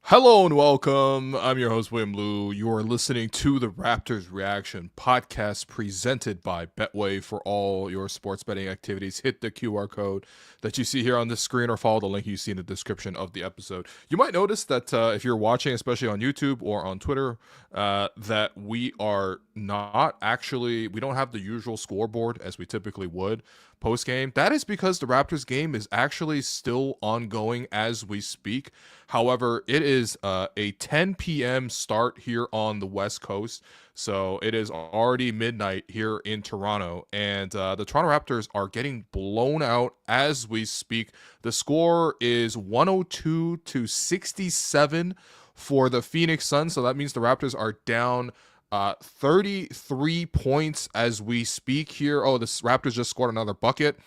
Hello and welcome. I'm your host, William Lou. You are listening to the Raptors Reaction podcast presented by Betway for all your sports betting activities. Hit the QR code that you see here on the screen or follow the link you see in the description of the episode. You might notice that if you're watching, especially on YouTube or on Twitter, that we are not actually, we don't have the usual scoreboard as we typically would post game. That is because the Raptors game is actually still ongoing as we speak. However, it is a 10 p.m. start here on the West Coast. So it is already midnight here in Toronto. And the Toronto Raptors are getting blown out as we speak. The score is 102 to 67 for the Phoenix Suns. So that means the Raptors are down 33 points as we speak here. Oh, the Raptors just scored another bucket.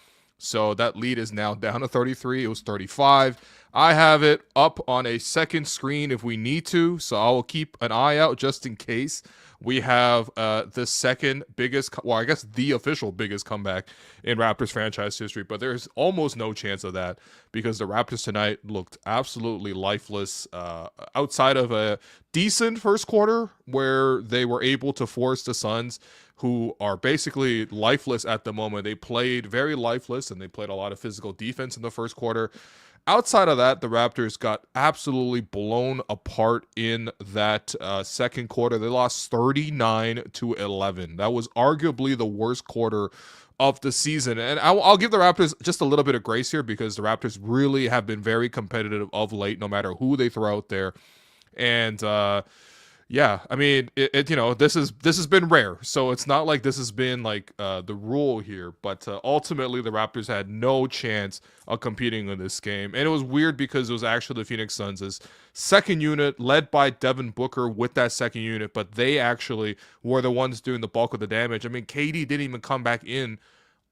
So that lead is now down to 33. It was 35. I have it up on a second screen if we need to. So I will keep an eye out just in case. We have the second biggest, well, I guess the official biggest comeback in Raptors franchise history. But there's almost no chance of that because the Raptors tonight looked absolutely lifeless outside of a decent first quarter where they were able to force the Suns, who are basically lifeless at the moment. They played very lifeless and they played a lot of physical defense in the first quarter. Outside of that, the Raptors got absolutely blown apart in that second quarter. They lost 39 to 11. That was arguably the worst quarter of the season. And I'll give the Raptors just a little bit of grace here because the Raptors really have been very competitive of late, no matter who they throw out there. And yeah, I mean, this has been rare, so it's not like this has been like the rule here. But ultimately, the Raptors had no chance of competing in this game, and it was weird because it was actually the Phoenix Suns' second unit, led by Devin Booker with that second unit, but they actually were the ones doing the bulk of the damage. I mean, KD didn't even come back in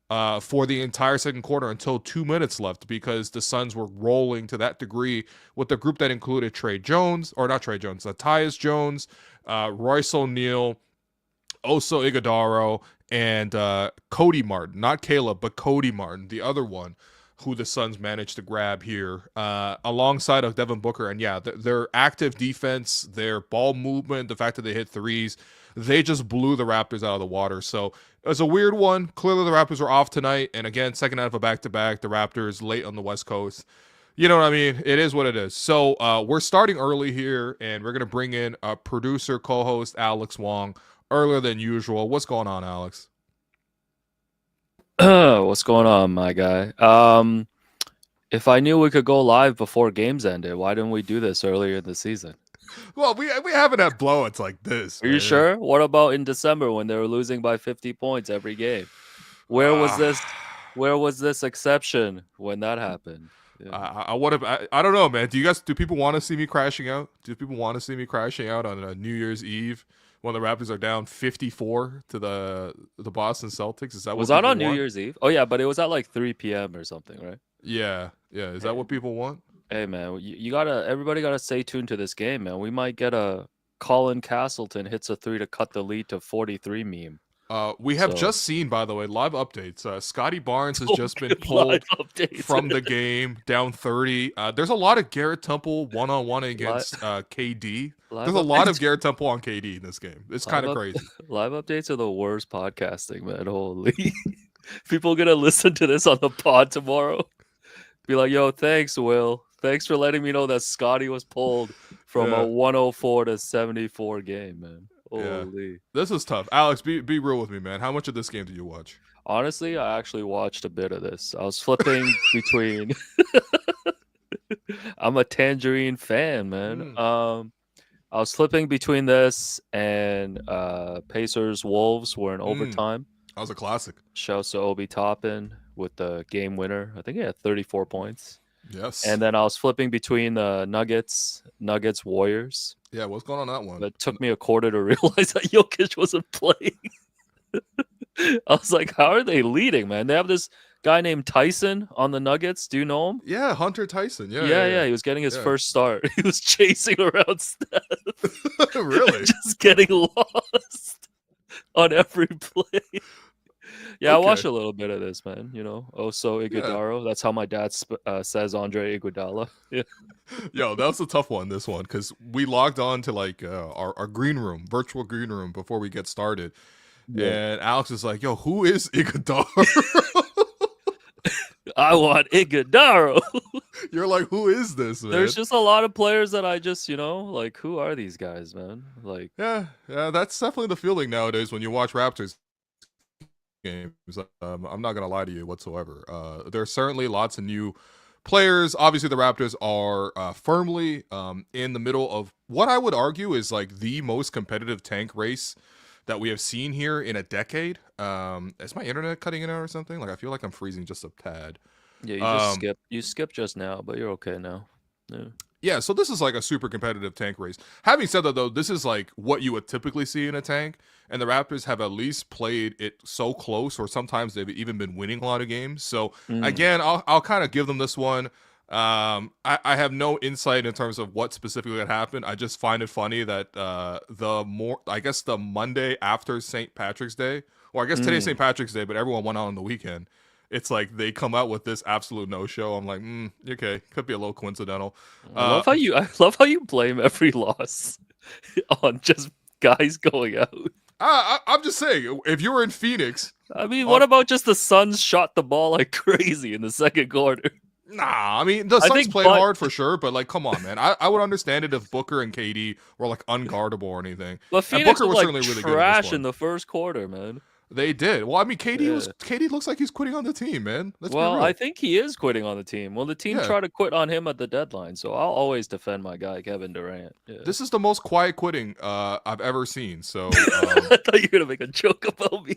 for the entire second quarter until 2 minutes left because the Suns were rolling to that degree with the group that included Tyus Jones, Royce O'Neal, Oso Iguodaro, and Cody Martin. Not Caleb, but Cody Martin, the other one who the Suns managed to grab here alongside of Devin Booker. And yeah, their active defense, their ball movement, the fact that they hit threes, they just blew the Raptors out of the water. So it was a weird one. Clearly the Raptors were off tonight. And again, second out of a back-to-back, the Raptors late on the West Coast. You know what I mean? It is what it is. So we're starting early here, and we're going to bring in a producer, co-host, Alex Wong, earlier than usual. What's going on, Alex? What's going on, my guy? If I knew we could go live before games ended, why didn't we do this earlier in the season? Well, we haven't had blowouts like this, Are you man. sure? What about in December when they were losing by 50 points every game? Where was this? Where was this exception when that happened? Yeah. I don't know, man. Do people want to see me crashing out? Do people want to see me crashing out on a New Year's Eve when the Raptors are down 54 to the Boston Celtics? Is that was what that people on New want? Year's Eve? Oh yeah, but it was at like 3 p.m. or something, right? Yeah. Is that what people want? Hey man, everybody gotta stay tuned to this game, man. We might get a Colin Castleton hits a 3 to cut the lead to 43 meme. We have just seen, by the way, live updates. Scotty Barnes has just been pulled from the game, down 30. There's a lot of Garrett Temple one-on-one against KD. There's a lot of Garrett Temple on KD in this game. It's kind of crazy. Live updates are the worst podcasting, man. Holy. People gonna listen to this on the pod tomorrow. Be like, yo, thanks, Will. Thanks for letting me know that Scotty was pulled from a 104 to 74 game, man. Holy. Yeah. This is tough. Alex, be real with me, man. How much of this game did you watch? Honestly, I actually watched a bit of this. I was flipping between I'm a Tangerine fan, man. I was flipping between this and Pacers Wolves were in overtime. That was a classic. Shouts to Obi Toppin with the game winner. I think he had 34 points. Yes. And then I was flipping between the Nuggets Warriors. Yeah, what's going on that one? It took me a quarter to realize that Jokic wasn't playing. I was like, how are they leading, man? They have this guy named Tyson on the Nuggets. Do you know him? Yeah, Hunter Tyson. Yeah. He was getting his first start. He was chasing around Steph. Really? Just getting lost on every play. Yeah, I Okay. watched a little bit of this, man. Oso Yeah. Iguodaro. That's how my dad says Andre Iguodala. Yeah. Yo, that was a tough one, this one, because we logged on to like our green room, virtual green room before we get started. Yeah. And Alex is like, yo, who is Iguodaro? I want Iguodaro. You're like, who is this, There's man? just a lot of players that I just, like, who are these guys, man? Like, Yeah, that's definitely the feeling nowadays when you watch Raptors games. I'm not gonna lie to you whatsoever. There's certainly lots of new players. Obviously, the Raptors are firmly in the middle of what I would argue is like the most competitive tank race that we have seen here in a decade. Is my internet cutting in out or something? Like I feel like I'm freezing just a tad. yeah, Um, you skipped just now, but you're okay now. Yeah. Yeah, so this is like a super competitive tank race. Having said that, though, this is like what you would typically see in a tank, and the Raptors have at least played it so close, or sometimes they've even been winning a lot of games. So Mm. again, I'll kind of give them this one. I have no insight in terms of what specifically had happened. I just find it funny that the Monday after St. Patrick's Day, or I guess today's St. Mm. Patrick's Day, but everyone went out on the weekend. It's like they come out with this absolute no-show. I'm like, okay, could be a little coincidental. Uh, I love how you blame every loss on just guys going out. I'm just saying, if you were in Phoenix, I mean, what about just the Suns shot the ball like crazy in the second quarter? nah, I mean, the I Suns think played Bud, hard for sure, but like, come on, man. I would understand it if Booker and KD were like unguardable or anything. but And Phoenix Booker was was like certainly really good in this trash in one. the first quarter, man. They did. Well, I mean, Yeah. KD looks like he's quitting on the team, man. Let's be Well, real. I think he is quitting on the team. Well, the team Yeah. tried to quit on him at the deadline, so I'll always defend my guy Kevin Durant. Yeah. This is the most quiet quitting I've ever seen. So I thought you were gonna make a joke about me.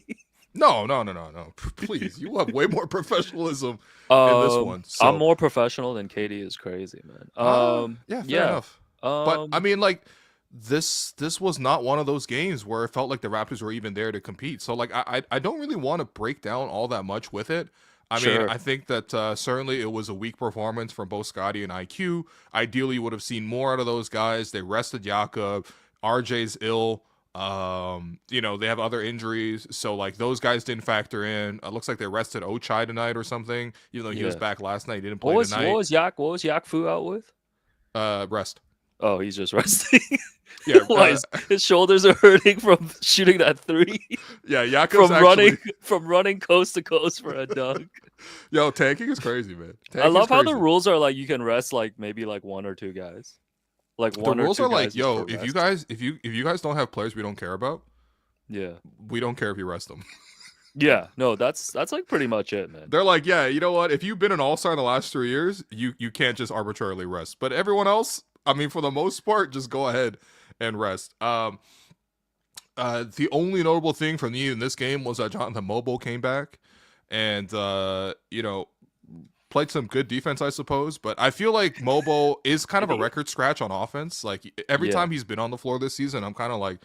no. Please, you have way more professionalism in this one. I'm So more professional than Katie is crazy, man. yeah, fair Yeah. enough. But I mean, like this was not one of those games where it felt like the Raptors were even there to compete. So like I don't really want to break down all that much with it. I mean, Sure. I think that certainly it was a weak performance from both Scotty and IQ. Ideally, you would have seen more out of those guys. They rested Jakob. RJ's ill. They have other injuries, so like those guys didn't factor in. It looks like they rested Ochai tonight or something, even though he was Yeah. back last night. He didn't What play was tonight. What was Yak Fu out with? Rest. Oh, he's just resting. Yeah, Why his shoulders are hurting from shooting that three, yeah. Jakob's from actually running coast to coast for a dunk. yo, tanking is crazy, man. I love how the Crazy. rules are like you can rest like maybe like one or two guys. Like The one or rules two are guys like, is yo, for if you rest. guys if you guys don't have players we don't care about, Yeah. we don't care if you rest them. Yeah. No, that's like pretty much it, man. They're like, yeah, you know what? If you've been an all-star in the last 3 years, you can't just arbitrarily rest. But everyone else, I mean, for the most part, just go ahead and rest. The only notable thing for me in this game was that Jonathan Mobo came back and played some good defense, I suppose. But I feel like Mobo is kind of a record scratch on offense. Like every Yeah. time he's been on the floor this season, I'm kind of like,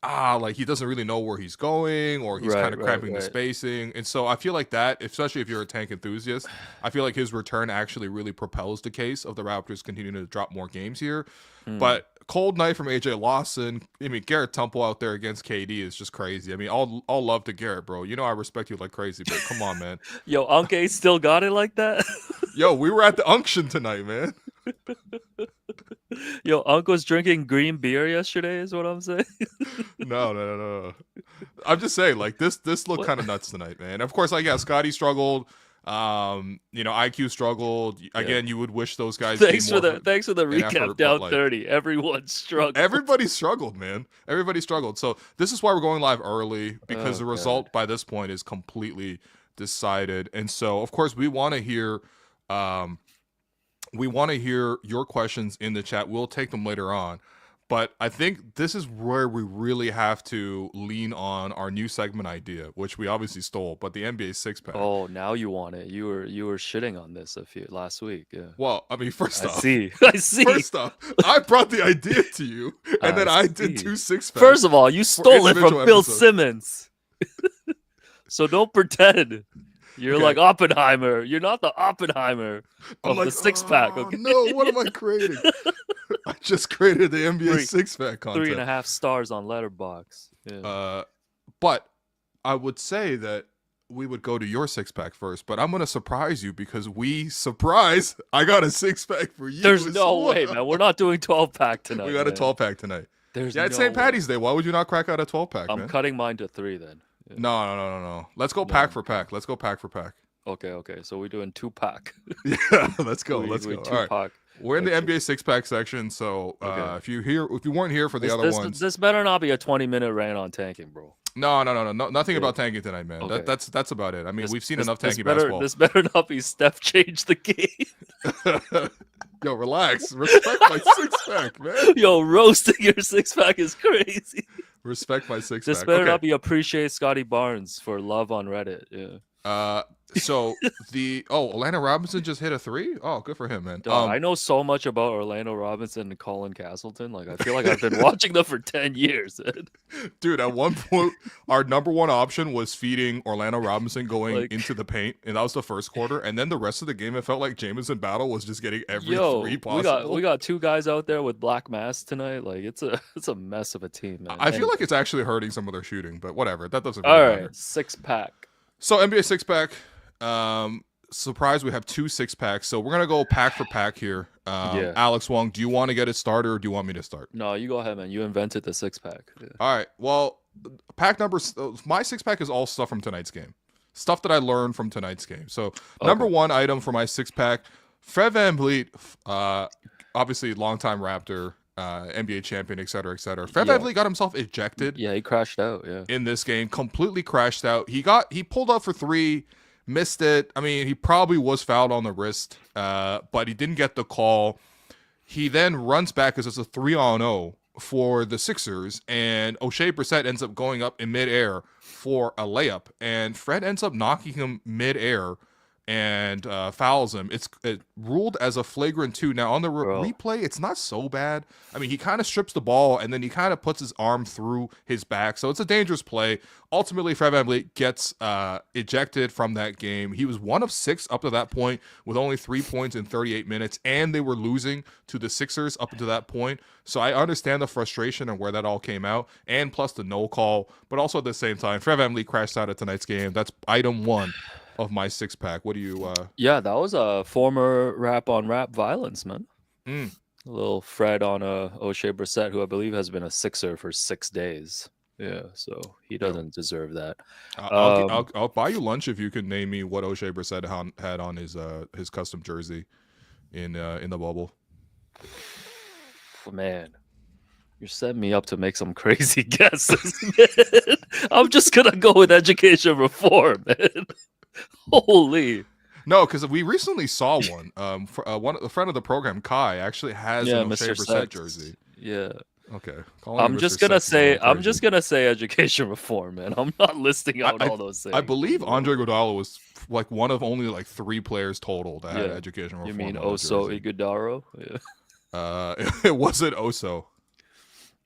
like he doesn't really know where he's going, or he's kind of cramping the spacing. And so I feel like that, especially if you're a tank enthusiast, I feel like his return actually really propels the case of the Raptors continuing to drop more games here. But cold night from AJ Lawson. I mean, Garrett Temple out there against KD is just crazy. I mean, all love to Garrett, bro. You know I respect you like crazy, but come on, man. Yo, Anke still got it like that? Yo, we were at the unction tonight, man. Yo, Unc was drinking green beer yesterday, is what I'm saying. No. I'm just saying, like this looked kind of nuts tonight, man. Of course, like yeah, Scotty struggled. IQ struggled. Again, you would wish those guys. Thanks for the recap. effort, down like, 30. Everyone struggled. Everybody struggled, man. Everybody struggled. So this is why we're going live early, because the result by this point is completely decided. And so, of course, we want to hear your questions in the chat. We'll take them later on. But I think this is where we really have to lean on our new segment idea, which we obviously stole, but the NBA six-pack. Oh, now you want it. You were shitting on this last week. Yeah. Well, I mean, first off. I see. First off, I brought the idea to you, and then I did 2 6-packs. First of all, you stole it from Bill episodes. Simmons. So don't pretend. You're Okay. like Oppenheimer. You're not the Oppenheimer of the six-pack. Okay? No, what am I creating? I just created the NBA six-pack content. 3.5 stars on Letterboxd. Yeah. But I would say that we would go to your six pack first, but I'm gonna surprise you because I got a six pack for you. There's as no well. way, man. We're not doing 12 pack tonight. We got a man. 12 pack tonight. There's Yeah, it's no St. Patty's Day. Why would you not crack out a 12 pack, I'm man? cutting mine to 3 then. Yeah. No. Let's go pack for pack. Let's go pack for pack. Okay. So we're doing 2 pack. Yeah, let's go. Let's go. All right. Pack. We're in the NBA six pack section, so if you weren't here for the other ones, this better not be a 20-minute rant on tanking, bro. No, nothing about tanking tonight, man. Okay. That's about it. I mean, we've seen enough tanking basketball. This better not be Steph changed the game. Yo, relax. Respect my six pack, man. Yo, roasting your six pack is crazy. Respect my six pack. This better not be appreciate Scotty Barnes for love on Reddit. Yeah. So Orlando Robinson just hit a 3. Oh, good for him, man. Dog, I know so much about Orlando Robinson and Colin Castleton. Like, I feel like I've been watching them for 10 years. Dude, at one point, our number one option was feeding Orlando Robinson going into the paint, and that was the first quarter. And then the rest of the game, it felt like Jamison Battle was just getting every 3 possible. We got 2 guys out there with black masks tonight. Like, it's a mess of a team, man. I feel like it's actually hurting some of their shooting, but whatever. That doesn't really matter. All right, six pack. So NBA six pack. Surprise, we have 2 six packs, so we're gonna go pack for pack here. Alex Wong, do you want to get it started or do you want me to start? No, you go ahead, man. You invented the six pack. Yeah. All right. Well, pack numbers. My six pack is all stuff from tonight's game, stuff that I learned from tonight's game. So number one item for my six pack, Fred VanVleet, obviously longtime Raptor, NBA champion, et cetera, et cetera. Fred VanVleet got himself ejected. Yeah, he crashed out. Yeah, in this game, completely crashed out. He pulled up for 3. Missed it. I mean, he probably was fouled on the wrist, but he didn't get the call. He then runs back because it's a 3-on-0 for the Sixers, and O'Shea Brissett ends up going up in midair for a layup, and Fred ends up knocking him midair and fouls him. It's ruled as a flagrant 2. Now, on the replay, it's not so bad. I mean, he kind of strips the ball, and then he kind of puts his arm through his back, so it's a dangerous play. Ultimately, Fred VanVleet gets ejected from that game. He was 1 of 6 up to that point with only 3 points in 38 minutes, and they were losing to the Sixers up until that point. So I understand the frustration and where that all came out, and plus the no call. But also at the same time, Fred VanVleet crashed out at tonight's game. That's item 1 of my six pack. What do you Yeah, that was a former rap on rap violence, man. A little Fred on O'Shea Brissett, who I believe has been a Sixer for 6 days. Yeah, so he doesn't deserve that. I'll buy you lunch if you can name me what O'Shea Brissett had on his custom jersey in the bubble. Man, you're setting me up to make some crazy guesses, man. I'm just gonna go with education reform, man. Holy. No, because we recently saw one. A friend of the program, Kai, actually has an O'Shea Brissett jersey. Yeah. Okay. I'm just gonna say education reform, man. I'm not listing out all those things. I believe Andre Iguodala was like one of only like 3 players total that had education reform. You mean Oso Iguodala? Yeah. It wasn't Oso.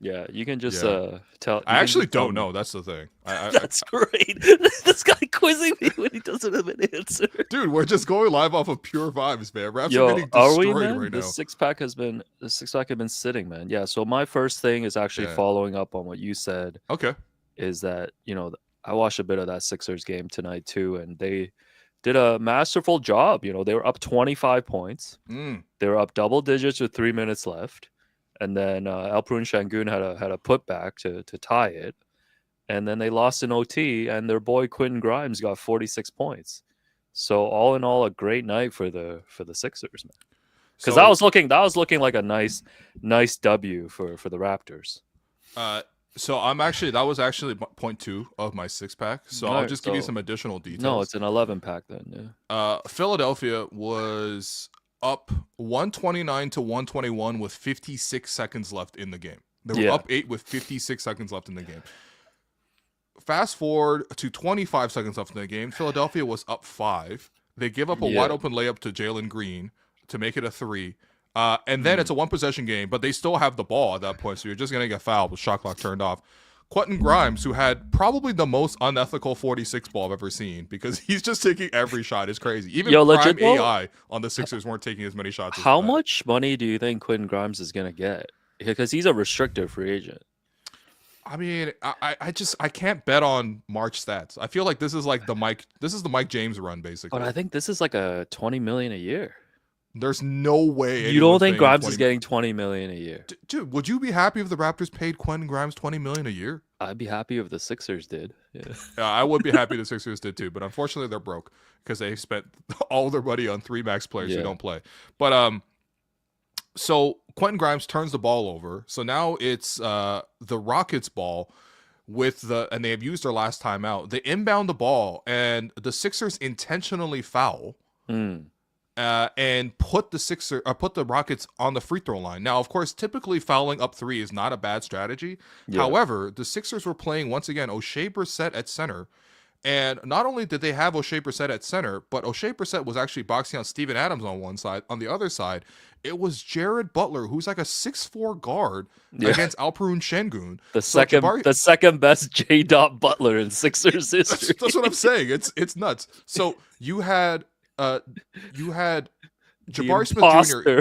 Yeah, you can just tell. I actually don't know. That's the thing. That's great. This guy quizzing me when he doesn't have an answer. Dude, we're just going live off of pure vibes, man. Raps are getting destroyed right now. The six pack has been sitting, man. Yeah. So my first thing is actually following up on what you said. Okay. Is that I watched a bit of that Sixers game tonight too, and they did a masterful job. They were up 25 points. They were up double digits with 3 minutes left. And then Alperen Şengün had a putback to tie it, and then they lost in OT. And their boy Quentin Grimes got 46 points. So all in all, a great night for the Sixers, man. Because that was looking like a nice W for the Raptors. So that was actually point 2 of my six pack. So I'll just give you some additional details. No, it's an 11 pack then. Yeah. Philadelphia was up 129 to 121 with 56 seconds left in the game. They were up 8 with 56 seconds left in the game. Fast forward to 25 seconds left in the game. Philadelphia was up 5. They give up a wide open layup to Jalen Green to make it a 3. And then it's a 1 possession game, but they still have the ball at that point. So you're just going to get fouled with shot clock turned off. Quentin Grimes, who had probably the most unethical 46 ball I've ever seen, because he's just taking every shot. It's crazy. Even Prime AI on the Sixers weren't taking as many shots. How much money do you think Quentin Grimes is going to get? Because he's a restricted free agent. I mean, I can't bet on March stats. I feel like this is like the Mike James run But basically. I think this is like a 20 million a year. There's no way You don't anyone's think paying him Grimes is 20. getting 20 million a year? Dude, would you be happy if the Raptors paid Quentin Grimes 20 million a year? I'd be happy if the Sixers did. Yeah. I would be happy the Sixers did too, but unfortunately they're broke because they spent all their money on 3 max players who Yeah. don't play. But so Quentin Grimes turns the ball over. So now it's the Rockets ball and they have used their last time out. They inbound the ball and the Sixers intentionally foul. Mm. And put the Rockets on the free throw line. Now, of course, typically fouling up 3 is not a bad strategy. Yeah. However, the Sixers were playing once again O'Shea Brissett at center, and not only did they have O'Shea Brissett at center, but O'Shea Brissett was actually boxing out Steven Adams on one side. On the other side, it was Jared Butler, who's like a 6'4" guard against Alperun Şengün. The second best J. Butler in Sixers history. That's what I'm saying. It's nuts. So you had Jabari Smith Jr.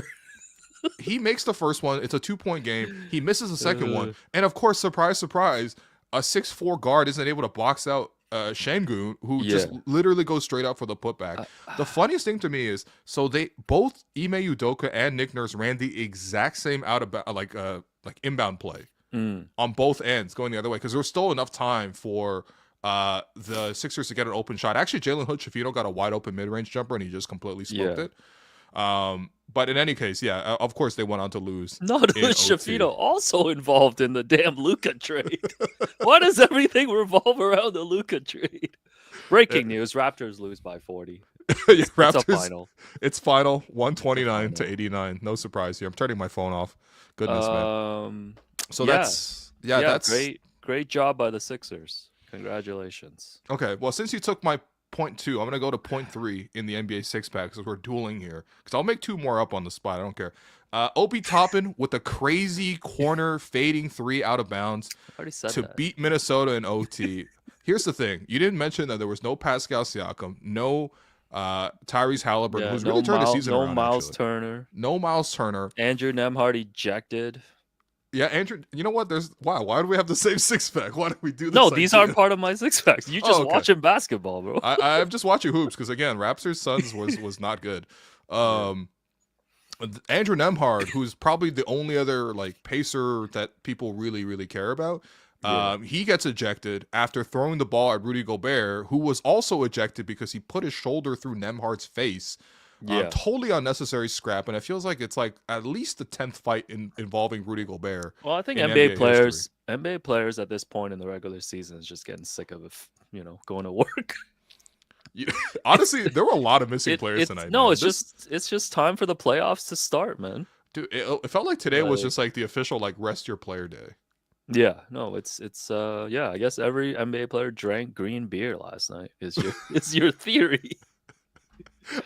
He makes the first one. It's a 2-point game. He misses the second one. And of course, surprise, surprise, a 6'4" guard isn't able to box out Şengün, who just literally goes straight up for the putback. The funniest thing to me is, so they both Ime Udoka and Nick Nurse ran the exact same inbound play on both ends going the other way, because there was still enough time for the Sixers to get an open shot. Actually, Jalen Hood-Schifino got a wide open mid-range jumper and he just completely smoked it. But in any case, of course they went on to lose. No, Schifino also involved in the damn Luka trade. Why does everything revolve around the Luka trade? Breaking news: Raptors lose by 40. Raptors. It's a final. It's final 129 to 89. No surprise here. I'm turning my phone off. Goodness, man. So that's great job by the Sixers. Congratulations. Okay, well, since you took my point 2, I'm going to go to point 3 in the NBA six-pack because we're dueling here. Because I'll make 2 more up on the spot. I don't care. Obi Toppin with a crazy corner fading 3 out of bounds to beat Minnesota in OT. Here's the thing. You didn't mention that there was no Pascal Siakam, no Tyrese Halliburton, who's really turned the season around. No Miles Turner. Andrew Nembhard ejected. Yeah, Andrew, you know what? Why do we have the same six-pack? Why do we do this? No, these aren't part of my six-packs. You just watching basketball, bro. I'm just watching hoops because, again, Raptors Suns was not good. Andrew Nembhard, who's probably the only other pacer that people really, really care about, he gets ejected after throwing the ball at Rudy Gobert, who was also ejected because he put his shoulder through Nembhard's face. Totally unnecessary scrap, and it feels like it's at least the 10th fight involving Rudy Gobert. Well, I think NBA players at this point in the regular season is just getting sick of going to work. Honestly, there were a lot of missing players tonight. No, it's just time for the playoffs to start, man. Dude, it felt like today was just the official rest your player day. Yeah, no, it's I guess every NBA player drank green beer last night. Is your theory?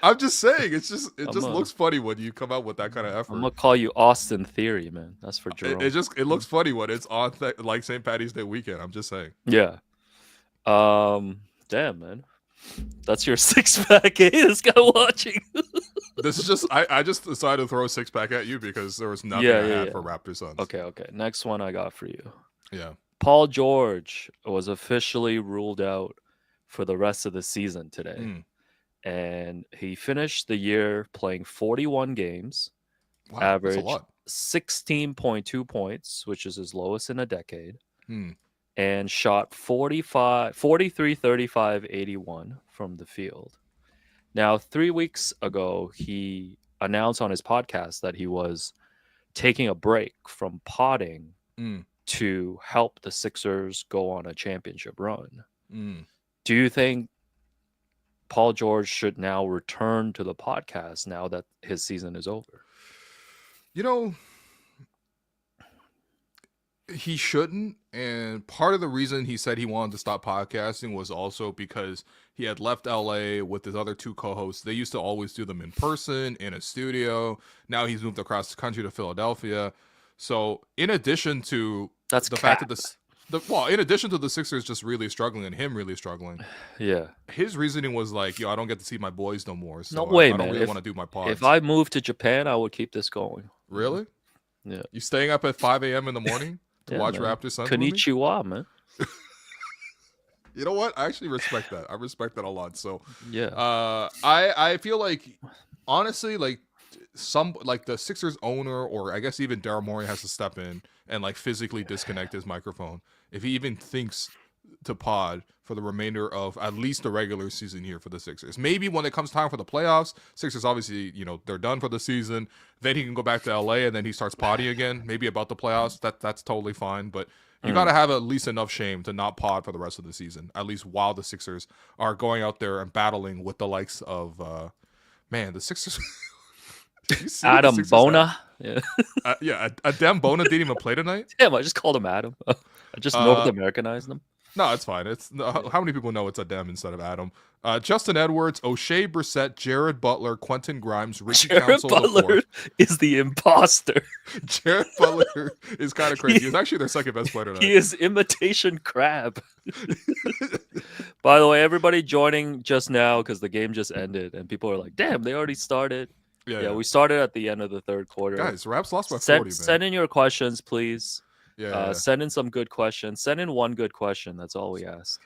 I'm just saying, it just looks funny when you come out with that kind of effort. I'm gonna call you Austin Theory, man. That's for Jerome. It looks funny when it's on St. Patty's Day weekend. I'm just saying. Yeah. Damn, man. That's your six-pack, eh? This guy watching. This is just I just decided to throw a six-pack at you because there was nothing I had for Raptors Suns. Okay. Next one I got for you. Yeah. Paul George was officially ruled out for the rest of the season today. And he finished the year playing 41 games, averaged 16.2 points, which is his lowest in a decade, and shot 43, 35, 81 from the field. Now, 3 weeks ago, he announced on his podcast that he was taking a break from potting to help the Sixers go on a championship run. Do you think Paul George should now return to the podcast now that his season is over? He shouldn't. And part of the reason he said he wanted to stop podcasting was also because he had left LA with his other 2 co-hosts. They used to always do them in person, in a studio. Now he's moved across the country to Philadelphia. So in addition to fact that in addition to the Sixers just really struggling and him really struggling, his reasoning was I don't get to see my boys no more. So I don't really want to do my pods. If I moved to Japan, I would keep this going. Really? Yeah. You staying up at 5 a.m. in the morning? to watch man. Raptors Sunday with me? Konnichiwa, man. You know what? I actually respect that. I respect that a lot. So, Yeah. I feel like honestly, like the Sixers owner, or I guess even Daryl Morey has to step in and like physically disconnect his microphone if he even thinks to pod for the remainder of at least the regular season here for the Sixers. Maybe when it comes time for the playoffs, Sixers obviously, they're done for the season. Then he can go back to LA and then he starts potting again, maybe about the playoffs. That's totally fine. But you got to have at least enough shame to not pod for the rest of the season, at least while the Sixers are going out there and battling with the likes of, the Sixers. Adam Bona. Yeah. Adem Bona didn't even play tonight. Damn, I just called him Adam. I just North Americanized him. No, it's fine. It's how many people know it's Adem instead of Adam? Justin Edwards, O'Shea Brissett, Jared Butler, Quentin Grimes, Ricky Jared Council Butler is the imposter. Jared Butler is kind of crazy. He's actually their second best player tonight. He is imitation crab. By the way, everybody joining just now because the game just ended and people are like, "Damn, they already started." Yeah, we started at the end of the third quarter. Guys, Raps lost by 40, man. Send in your questions, please. Send in some good questions. Send in one good question. That's all we ask.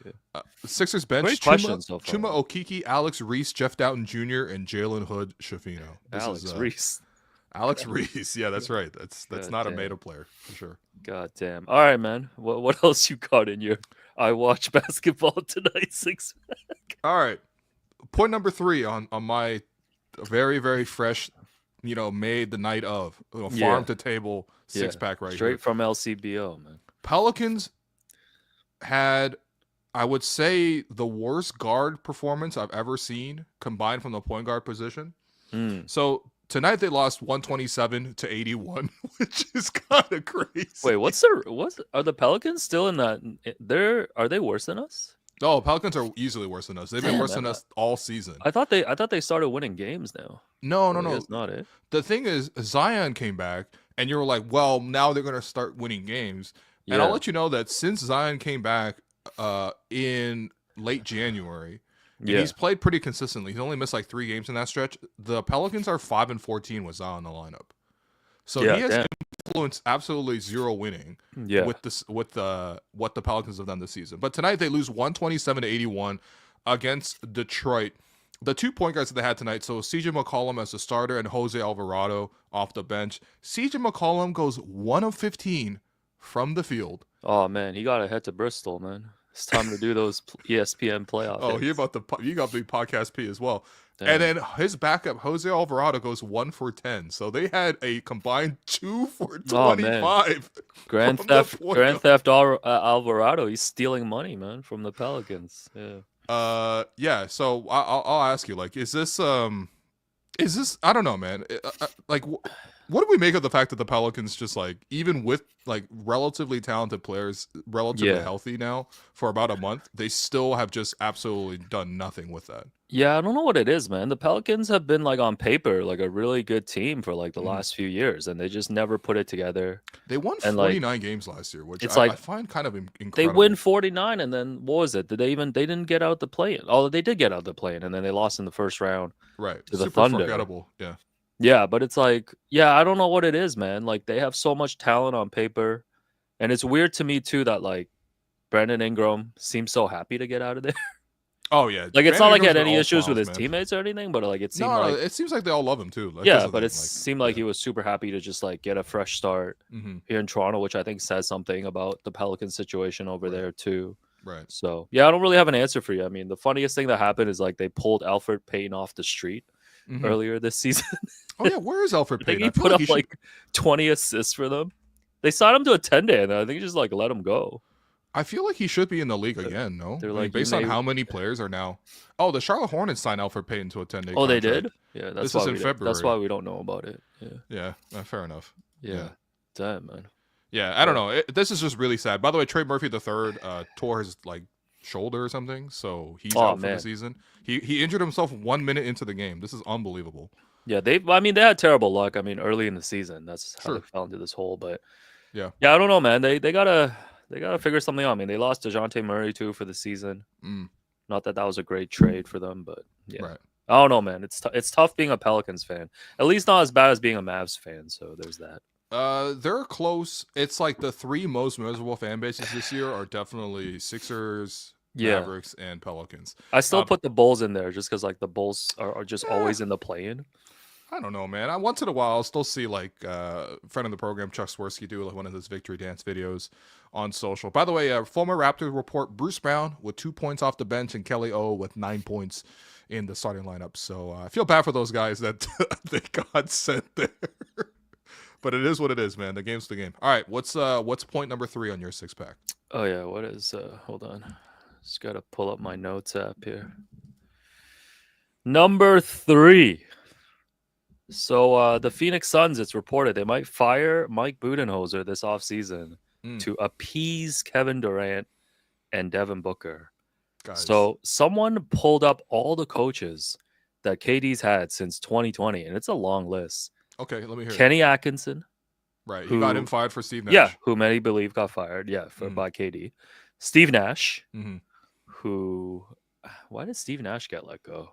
Sixers bench: Great questions so far. Chuma Okeke, Alex Reese, Jeff Doughton Jr., and Jalen Hood Shafino. Alex Reese. Yeah, that's right. That's not a meta player for sure. God damn. All right, man. What else you got in your I watch basketball tonight six pack? All right. Point number 3 on my very, very fresh, made the night of farm to table 6-pack right straight here. from LCBO, man. Pelicans had, I would say, the worst guard performance I've ever seen combined from the point guard position. So tonight they lost 127-81, which is kind of crazy. Wait, are the Pelicans still in that? Are they worse than us? Oh, Pelicans are easily worse than us. They've been worse than us all season. I thought they started winning games now. No. That's not it. The thing is, Zion came back, and you were like, well, now they're going to start winning games. Yeah. And I'll let you know that since Zion came back in late January, and he's played pretty consistently. He's only missed like 3 games in that stretch. The Pelicans are 5-14 with Zion in the lineup. So he has influenced absolutely zero winning with what the Pelicans have done this season. But tonight they lose 127-81 against Detroit. The 2 point guards that they had tonight, so CJ McCollum as the starter and Jose Alvarado off the bench. CJ McCollum goes 1 of 15 from the field. Oh man, he got to head to Bristol, man. It's time to do those ESPN playoffs. Oh, you got the podcast P as well. Damn. And then his backup, Jose Alvarado, goes 1 for 10. So they had a combined 2 for 25. Grand Theft Alvarado. He's stealing money, man, from the Pelicans. Yeah. So I'll ask you, like, is this? I don't know, man. What do we make of the fact that the Pelicans just like, even with like relatively talented players, relatively healthy now for about a month, they still have just absolutely done nothing with that? Yeah, I don't know what it is, man. The Pelicans have been like on paper like a really good team for like the last few years, and they just never put it together. They won 49 games last year, which I find kind of incredible. They win 49, and then what was it? They didn't get out the play-in. Oh, they did get out the play-in, and then they lost in the first round. Right. To the Thunder. Forgettable. Yeah. Yeah, but it's like, I don't know what it is, man. Like they have so much talent on paper, and it's weird to me too that like Brandon Ingram seems so happy to get out of there. Oh yeah, like it's not like he had any issues with his teammates or anything, but like it seemed it seems like they all love him too. But it seemed like he was super happy to just like get a fresh start here in Toronto, which I think says something about the Pelican situation over there too. Right. So I don't really have an answer for you. I mean, the funniest thing that happened is like they pulled Alfred Payton off the street earlier this season. Oh yeah, where is Alfred Payton? I think he put up like 20 assists for them. They signed him to a 10-day, and I think just like let him go. I feel like he should be in the league again, no? They're like, based on how many players are now. Oh, the Charlotte Hornets signed Alfred Payton to a 10-day contract. Oh, they did? Yeah, this is in February. That's why we don't know about it. Yeah, fair enough. Yeah. Damn, man. Yeah, I don't know. This is just really sad. By the way, Trey Murphy III tore his like shoulder or something, so he's out for the season. He injured himself 1 minute into the game. This is unbelievable. Yeah, they had terrible luck. I mean, early in the season, that's how they fell into this hole. But yeah, I don't know, man. They gotta figure something out. I mean, they lost DeJounte Murray too for the season. Not that was a great trade for them, but right. I don't know, man. It's tough being a Pelicans fan. At least not as bad as being a Mavs fan. So there's that. They're close. It's like the three most miserable fan bases this year are definitely Sixers, Yeah. Mavericks, and Pelicans. I still put the Bulls in there just because like the Bulls are just Yeah. always in the play-in. I don't know, man. Once in a while, I'll still see like friend of the program Chuck Swirsky do like one of his victory dance videos on social. By the way, former Raptors report Bruce Brown with 2 points off the bench and Kelly O with 9 points in the starting lineup. So I feel bad for those guys that they got sent there. But it is what it is, man. The game's the game. All right, what's point number 3 on your 6-pack? Oh yeah, what is hold on. Just gotta pull up my notes app here. Number 3. So the Phoenix Suns, it's reported they might fire Mike Budenholzer this offseason to appease Kevin Durant and Devin Booker. Guys. So someone pulled up all the coaches that KD's had since 2020, and it's a long list. Okay, let me hear Kenny Atkinson. Right, he got him fired for Steve Nash. Yeah, who many believe got fired, by KD. Steve Nash, who... Why did Steve Nash get let go?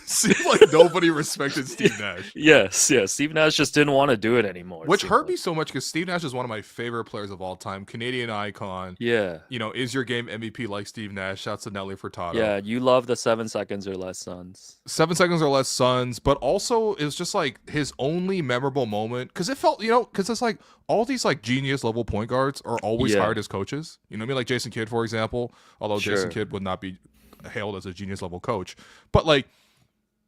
Seems like nobody respected Steve Nash. Yes. Steve Nash just didn't want to do it anymore. Which hurt me so much because Steve Nash is one of my favorite players of all time. Canadian icon. Yeah. You know, is your game MVP like Steve Nash? Shouts to Nelly Furtado. Yeah, you love the 7 seconds or less Suns. 7 seconds or less Suns, but also it's just like his only memorable moment because it felt, because it's like all these like genius level point guards are always hired as coaches. You know what I mean? Like Jason Kidd, for example, although Jason Kidd would not be hailed as a genius level coach, but like,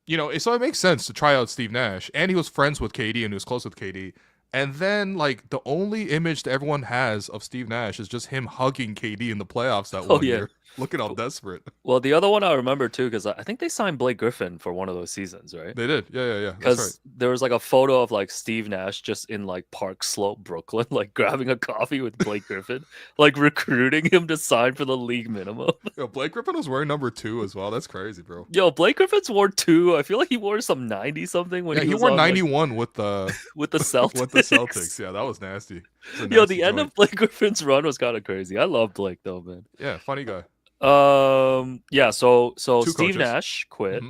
so it makes sense to try out Steve Nash, and he was friends with KD and he was close with KD, and then like the only image that everyone has of Steve Nash is just him hugging KD in the playoffs that one year. Look at how desperate. Well, the other one I remember too, because I think they signed Blake Griffin for one of those seasons, right? They did, yeah. Because there was like a photo of like Steve Nash just in like Park Slope, Brooklyn, like grabbing a coffee with Blake Griffin, like recruiting him to sign for the league minimum. Yo, Blake Griffin was wearing number 2 as well. That's crazy, bro. Yo, Blake Griffin's wore 2. I feel like he wore some 90 something when he wore 91 with the with the Celtics. With the Celtics, yeah, that was nasty. Yo, the end of Blake Griffin's run was kind of crazy. I love Blake though, man. Yeah, funny guy. Yeah, so Two Steve coaches. Nash quit,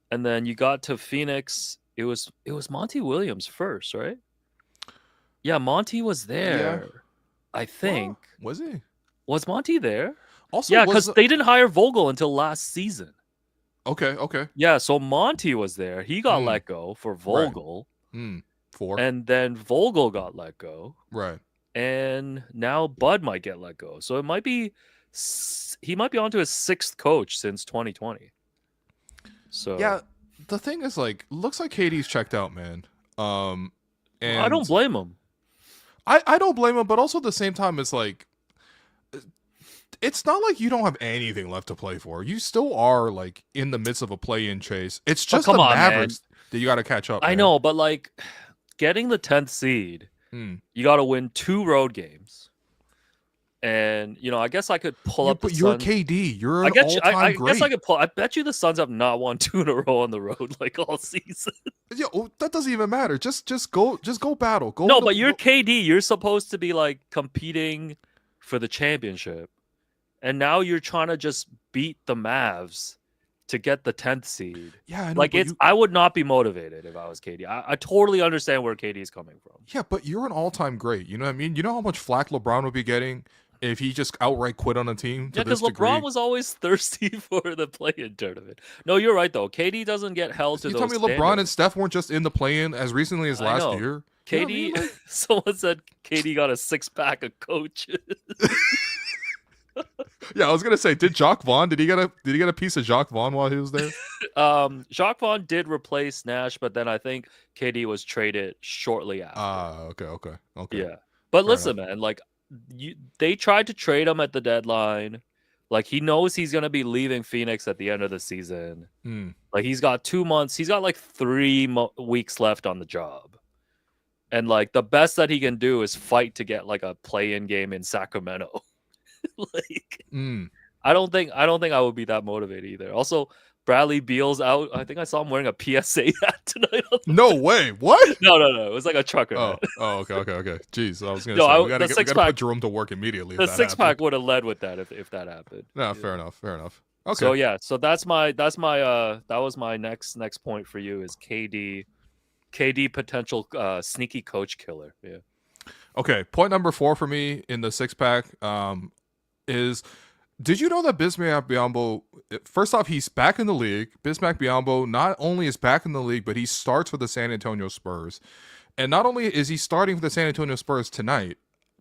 and then you got to Phoenix. It was Monty Williams first, right? Yeah, Monty was there. Yeah. I think. Was he? Was Monty there? Also, yeah, because they didn't hire Vogel until last season. Okay. Yeah, so Monty was there. He got let go for Vogel. Right. 4. And then Vogel got let go. Right. And now Bud might get let go. So it might be he might be onto his 6th coach since 2020. So yeah, the thing is, like, looks like KD's checked out, man. And I don't blame him. I don't blame him, but also at the same time, it's like, it's not like you don't have anything left to play for. You still are like in the midst of a play-in chase. It's just the Mavericks that you got to catch up. I know, but like getting the 10th seed, you got to win 2 road games. And I guess I could pull up. But you're KD. You're an all-time great. I guess I could pull. I bet you the Suns have not won 2 in a row on the road like all season. Yeah, that doesn't even matter. Just go battle. But you're KD. You're supposed to be like competing for the championship, and now you're trying to just beat the Mavs to get the 10th seed. Yeah, I know, like I would not be motivated if I was KD. I totally understand where KD is coming from. Yeah, but you're an all-time great. You know what I mean? You know how much flack LeBron would be getting if he just outright quit on a team? Yeah, because LeBron was always thirsty for the play-in tournament. No, you're right, though. KD doesn't get held to those standards. You tell me LeBron and Steph weren't just in the play-in as recently as last year? KD, you know what I mean? Someone said KD got a 6-pack of coaches. Yeah, I was gonna say, did he get a piece of Jacques Vaughn while he was there? Jacques Vaughn did replace Nash, but then I think KD was traded shortly after. Okay. Yeah, but listen, man, like they tried to trade him at the deadline. Like he knows he's gonna be leaving Phoenix at the end of the season. Like he's got 2 months. He's got like 3 weeks left on the job, and like the best that he can do is fight to get like a play-in game in Sacramento. Like, I don't think I would be that motivated either. Also, Bradley Beal's out. I think I saw him wearing a PSA hat tonight. No way. What? No. It was like a trucker. Okay. Jeez, I was gonna say we gotta put Jerome to work immediately. The 6-pack would have led with that if that happened. No, fair enough. Okay. So that was my next point for you is KD KD potential sneaky coach killer. Yeah. Okay, point number 4 for me in the 6-pack is, did you know that Bismack Biyombo, first off, he's back in the league. Bismack Biyombo not only is back in the league, but he starts for the San Antonio Spurs. And not only is he starting for the San Antonio Spurs tonight,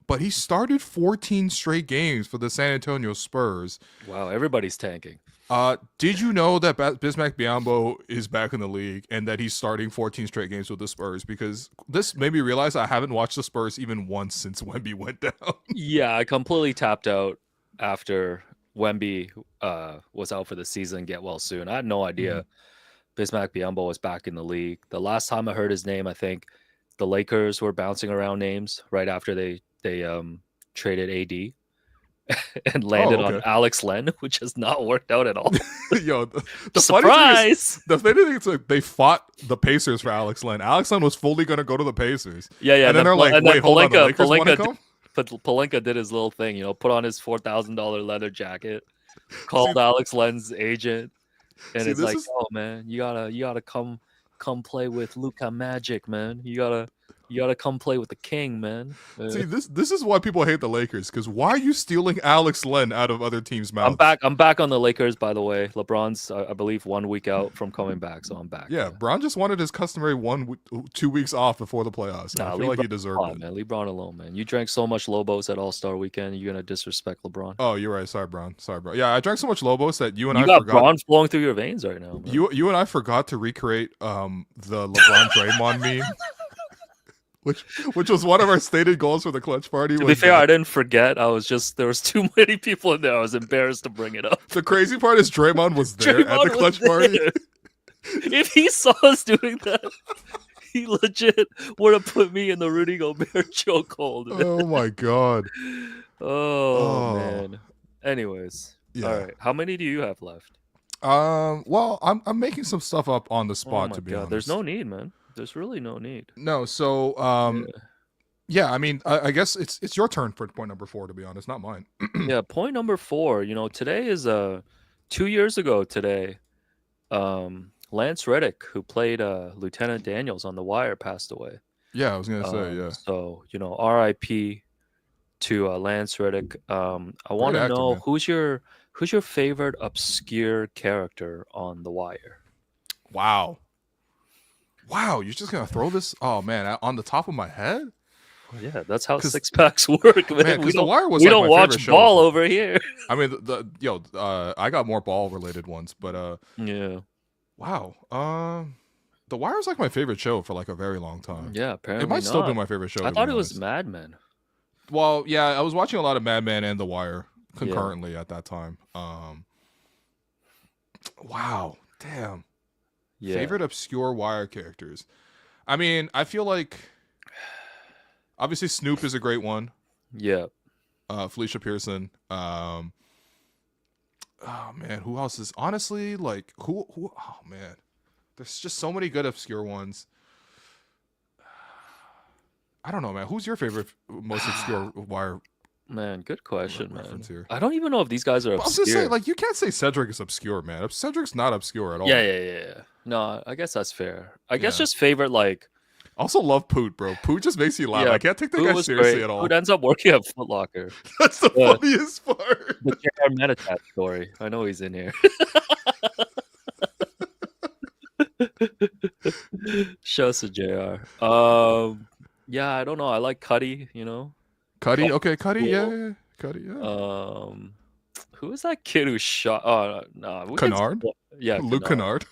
but he started 14 straight games for the San Antonio Spurs. Wow, everybody's tanking. Did you know that Bismack Biyombo is back in the league and that he's starting 14 straight games with the Spurs? Because this made me realize I haven't watched the Spurs even once since Wemby went down. Yeah, I completely tapped out after Wemby was out for the season. Get well soon. I had no idea Bismack Biyombo was back in the league. The last time I heard his name, I think the Lakers were bouncing around names right after they traded AD. And landed on Alex Len, which has not worked out at all. Yo, the surprise! Funny thing is like they fought the Pacers for Alex Len. Alex Len was fully going to go to the Pacers. Yeah. And then they're like, wait, hold on, the Lakers want to come? Palenka did his little thing, put on his $4,000 leather jacket, called Alex Len's agent, and it's like, oh man, you gotta come play with Luka Magic, man. You gotta come play with the king, man. See, this is why people hate the Lakers, because why are you stealing Alex Len out of other teams' mouths? I'm back on the Lakers, by the way. LeBron's, I believe, 1 week out from coming back, so I'm back. Yeah, Bron just wanted his customary 2 weeks off before the playoffs. I feel like he deserved it. Man, leave Bron alone, man. You drank so much Lobos at All-Star Weekend, you're gonna disrespect LeBron. Oh, you're right. Sorry, Bron. Yeah, I drank so much Lobos that you got forgot. Bron flowing through your veins right now, man. You and I forgot to recreate the LeBron Draymond meme. Which was one of our stated goals for the clutch party. To be fair, I didn't forget. There was too many people in there. I was embarrassed to bring it up. The crazy part is Draymond was there at the clutch party. If he saw us doing that, he legit would have put me in the Rudy Gobert chokehold. Oh my god. Oh man. Anyways, all right. How many do you have left? Well, I'm making some stuff up on the spot, to be honest. There's no need, man. There's really no need. No, so yeah, I mean, I guess it's your turn for point number 4, to be honest, not mine. Yeah, point number 4. Today is 2 years ago today. Lance Reddick, who played Lieutenant Daniels on The Wire, passed away. Yeah, I was gonna say, yeah. So R.I.P. to Lance Reddick. I want to know, man, who's your favorite obscure character on The Wire? Wow, you're just gonna throw this? Oh man, on the top of my head? Well, yeah, that's how 6-packs work, man. We don't watch ball over here. I mean, I got more ball related ones, but yeah. Wow. The Wire was like my favorite show for like a very long time. Yeah, apparently it might still be my favorite show. I thought it was Mad Men. Well, yeah, I was watching a lot of Mad Men and The Wire concurrently at that time. Wow, damn. Yeah. Favorite obscure Wire characters. I mean, I feel like obviously Snoop is a great one. Yeah. Felicia Pearson. Oh man, who else is honestly like who? Oh man, there's just so many good obscure ones. I don't know, man. Who's your favorite most obscure Wire? Man, good question, man. Here? I don't even know if these guys are obscure. I was just saying, like, you can't say Cedric is obscure, man. Cedric's not obscure at all. Yeah. No, I guess that's fair. I guess just favorite, like... Also love Poot, bro. Poot just makes you laugh. I can't take that guy seriously at all. Poot ends up working at Foot Locker. That's the funniest part. The JR Meditat story. I know he's in here. Shouts to JR. Yeah, I don't know. I like Cuddy, Cuddy? Okay, Cuddy, yeah. Cuddy, yeah. Who is that kid who shot? Oh, no. Kennard? Yeah, Luke Kennard.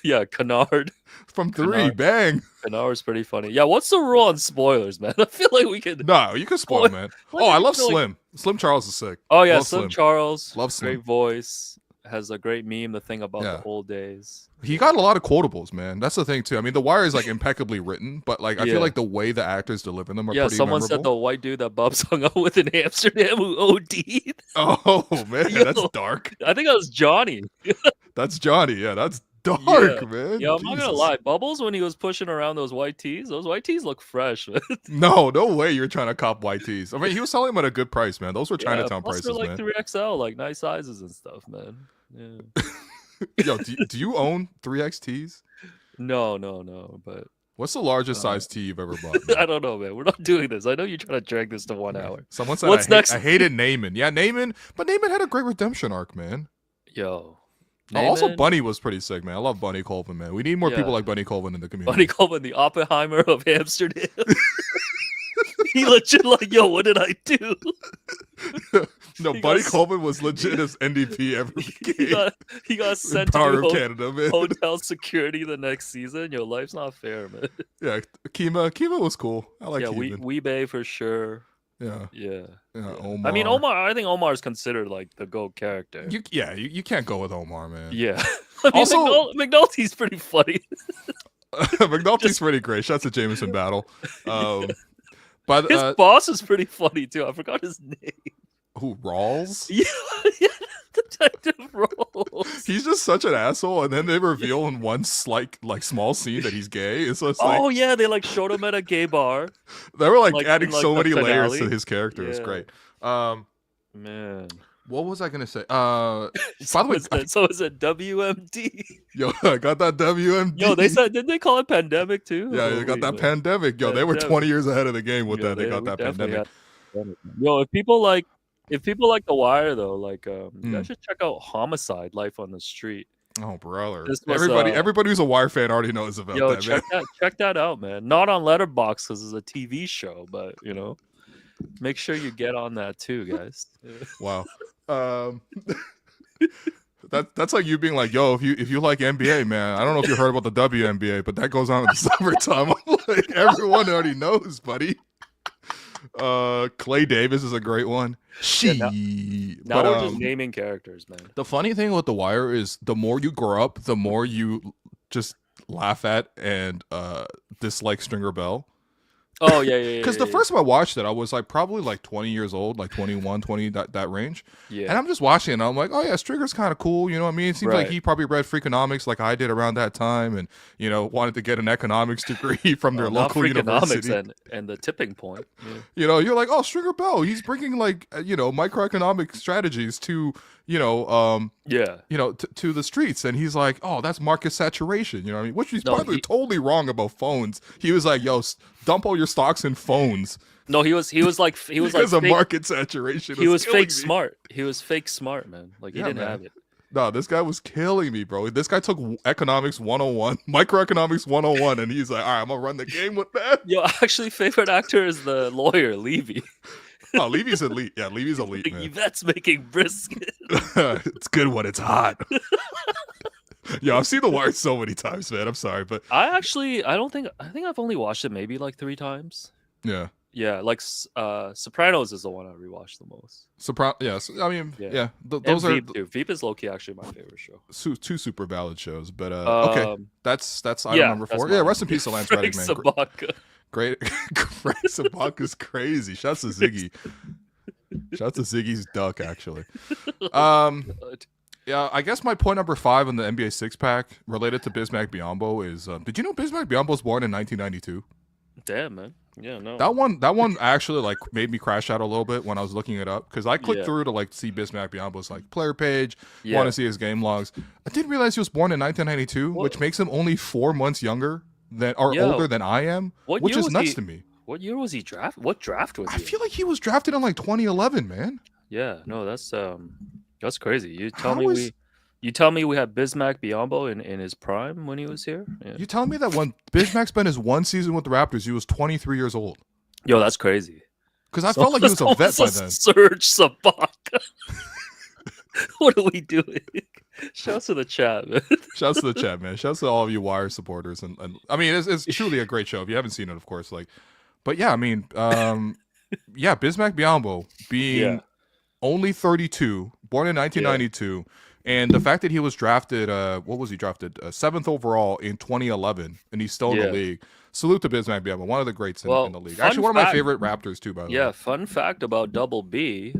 Yeah, Kennard. From 3, bang. Kennard's pretty funny. Yeah, what's the rule on spoilers, man? I feel like we could... No, you can spoil, man. I love Slim. Slim Charles is sick. Oh, yeah, Slim Charles. Love Slim. Great voice. Has a great meme, the thing about the old days. He got a lot of quotables, man. That's the thing, too. I mean, The Wire is, like, impeccably written, but, like, I feel like the way the actors deliver them are pretty someone memorable. said the white dude that Bubs hung out with in Amsterdam who OD'd. Oh, man, that's dark. I think that was Johnny. That's Johnny, yeah, that's dark, man. Yeah, I'm not gonna lie. Bubbles, when he was pushing around those white tees look fresh, man. No way you're trying to cop white tees. I mean, he was selling them at a good price, man. Those were Chinatown prices, they're like man. 3XL, like nice sizes and stuff, man. Yeah. Yo, do you own 3X tees? No, but What's the largest Uh, size tee you've ever bought, man? I don't know, man. We're not doing this. I know you're trying to drag this to 1 hour. Someone said What's next? I hated Naaman. Yeah, Naaman, but Naaman had a great redemption arc, man. Yo. Also, Naaman? Bunny was pretty sick, man. I love Bunny Colvin, man. We need more people like Bunny Colvin in the community. Bunny Coleman, the Oppenheimer of Amsterdam. He legit like, yo, what did I do? No, He Bunny got- Colvin was legit as NDP ever became. He got in sent to Power do of Canada, man. hotel security the next season. Yo, life's not fair, man. Yeah, Kima was cool. I like Yeah, Kima. Weebay for sure. Yeah. Yeah. Omar. I mean, I think Omar is considered like the GOAT character. You can't go with Omar, man. Yeah. I mean, Also- McNulty's pretty funny. McNulty's pretty great. Shouts to Jameson Battle. But His boss is pretty funny too. I forgot his name. who Rawls? Yeah, Detective Rolls. He's just such an asshole, and then they reveal in one like small scene that he's gay. So it's like, Oh yeah, they like showed him at a gay bar. they were like like, adding in, like, so the many layers finale. to his character. It's Yeah. great. Man. What was I gonna say? By the way, So is it WMD? yo, I got that WMD. Yo, they said, didn't they call it pandemic too? yeah, they got Holy that man. pandemic. Yo, they were Pandemic. 20 years ahead of the game with Yo, that. They got we that definitely pandemic. had pandemic. Yo, if people like The Wire though, like you guys should check out Homicide: Life on the Street. Oh, brother! This was, Everybody who's a Wire fan already knows about Yo, that. Man. check that out, man. Not on Letterboxd because it's a TV show, but make sure you get on that too, guys. Wow. That's like you being like, yo, if you like NBA, man, I don't know if you heard about the WNBA, but that goes on in the summertime. I'm like, everyone already knows, buddy. Clay Davis is a great one. Now we're just naming characters, man. The funny thing with The Wire is the more you grow up, the more you just laugh at and dislike Stringer Bell. Oh yeah. Because the first time I watched it, I was like probably like 20 years old, like 21, 20, that range. Yeah. And I'm just watching it and I'm like, oh yeah, Stringer's kind of cool. You know what I mean? It seems like Right. he probably read Freakonomics like I did around that time and, wanted to get an economics degree from their local university. and the tipping point. Yeah. You're like, oh, Stringer Bell, he's bringing like, microeconomic strategies to, to the streets. And he's like, oh, that's market saturation. You know what I mean? Which he's probably totally wrong about phones. He was like, yo, dump all your stocks in phones. No, he was like because of market saturation. He was fake smart. He was fake smart, man. Like he didn't have it. No, this guy was killing me, bro. This guy took economics 101, microeconomics 101, and he's like, all right, I'm gonna run the game with that. Yo, actually, favorite actor is the lawyer, Levy. Oh, Levy's elite. Yeah, Levy's elite, man. Yvette's making brisket. It's good when it's hot. Yo, I've seen The Wire so many times, man. I'm sorry, but I think I've only watched it maybe like 3 times. Yeah. Yeah, like Sopranos is the one I rewatched the most. Yes, I mean, yeah. Those and are Veep too. Veep is low-key actually my favorite show. Two super valid shows, but okay, that's item number 4. Yeah, rest in peace to Lance Frank Reddick, man. Sabaka. Great, Frank Sabaka's crazy. Shouts to Ziggy. Shouts to Ziggy's duck, actually. Yeah, I guess my point number 5 on the NBA 6-pack related to Bismack Biyombo is, did you know Bismack Biyombo was born in 1992? Damn, man. Yeah, no. That one actually like made me crash out a little bit when I was looking it up because I clicked through to like see Bismack Biyombo's like player page, want to see his game logs. I didn't realize he was born in 1992, which makes him only 4 months younger older than I am, which is nuts to me. What year was he drafted? What draft was he? I feel like he was drafted in like 2011, man. Yeah, no, that's crazy. You tell me we had Bismack Biyombo in his prime when he was here? Yeah. You telling me that when Bismack spent his 1 season with the Raptors, he was 23 years old? Yo, that's crazy. Because I felt like he was a vet by then. Serge Sabaka. What are we doing? Shouts to the chat, man. Shouts to the chat, man. Shouts to all of you Wire supporters. And I mean, it's truly a great show. If you haven't seen it, of course. But yeah, I mean, Bismack Biyombo being only 32, born in 1992. And the fact that he was drafted, what was he drafted? 7th overall in 2011, and he's still in the league. Salute to Bismack Biyombo, one of the greats in the league. Actually, one of my favorite Raptors too, by the way. Yeah, fun fact about Double B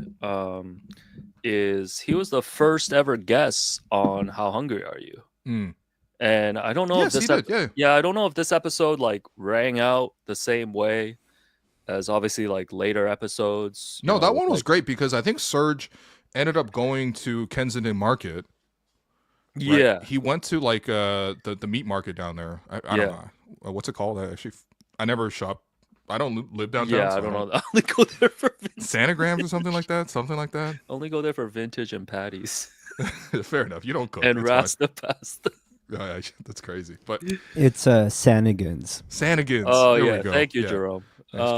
is he was the first ever guest on How Hungry Are You? And I don't know if this I don't know if this episode like rang out the same way as obviously like later episodes. No, that one was great because I think Serge ended up going to Kensington Market. Right? Yeah, he went to like the meat market down there. I don't know. what's it called? I never shop. I don't live downtown. Yeah, So I don't know. I only go there for vintage. Sanagrams or something like that. Something like that. Only go there for vintage and patties Fair enough. You don't cook. and It's fine. Rasta pasta. Yeah, that's crazy. But It's Sanigans. Sanigans. Oh there yeah, we go. thank you, Yeah. Jerome. Thanks,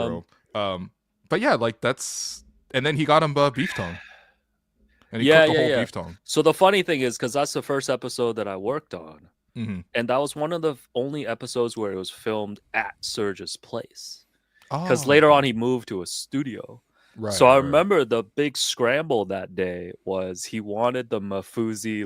Jerome. But yeah, like that's, and then he got him beef tongue, and he cooked the whole beef tongue. So the funny thing is, because that's the first episode that I worked on, Mm-hmm. and that was one of the only episodes where it was filmed at Serge's place. Because later on he moved to a studio. Right, so I right. remember the big scramble that day was he wanted the Mafuzi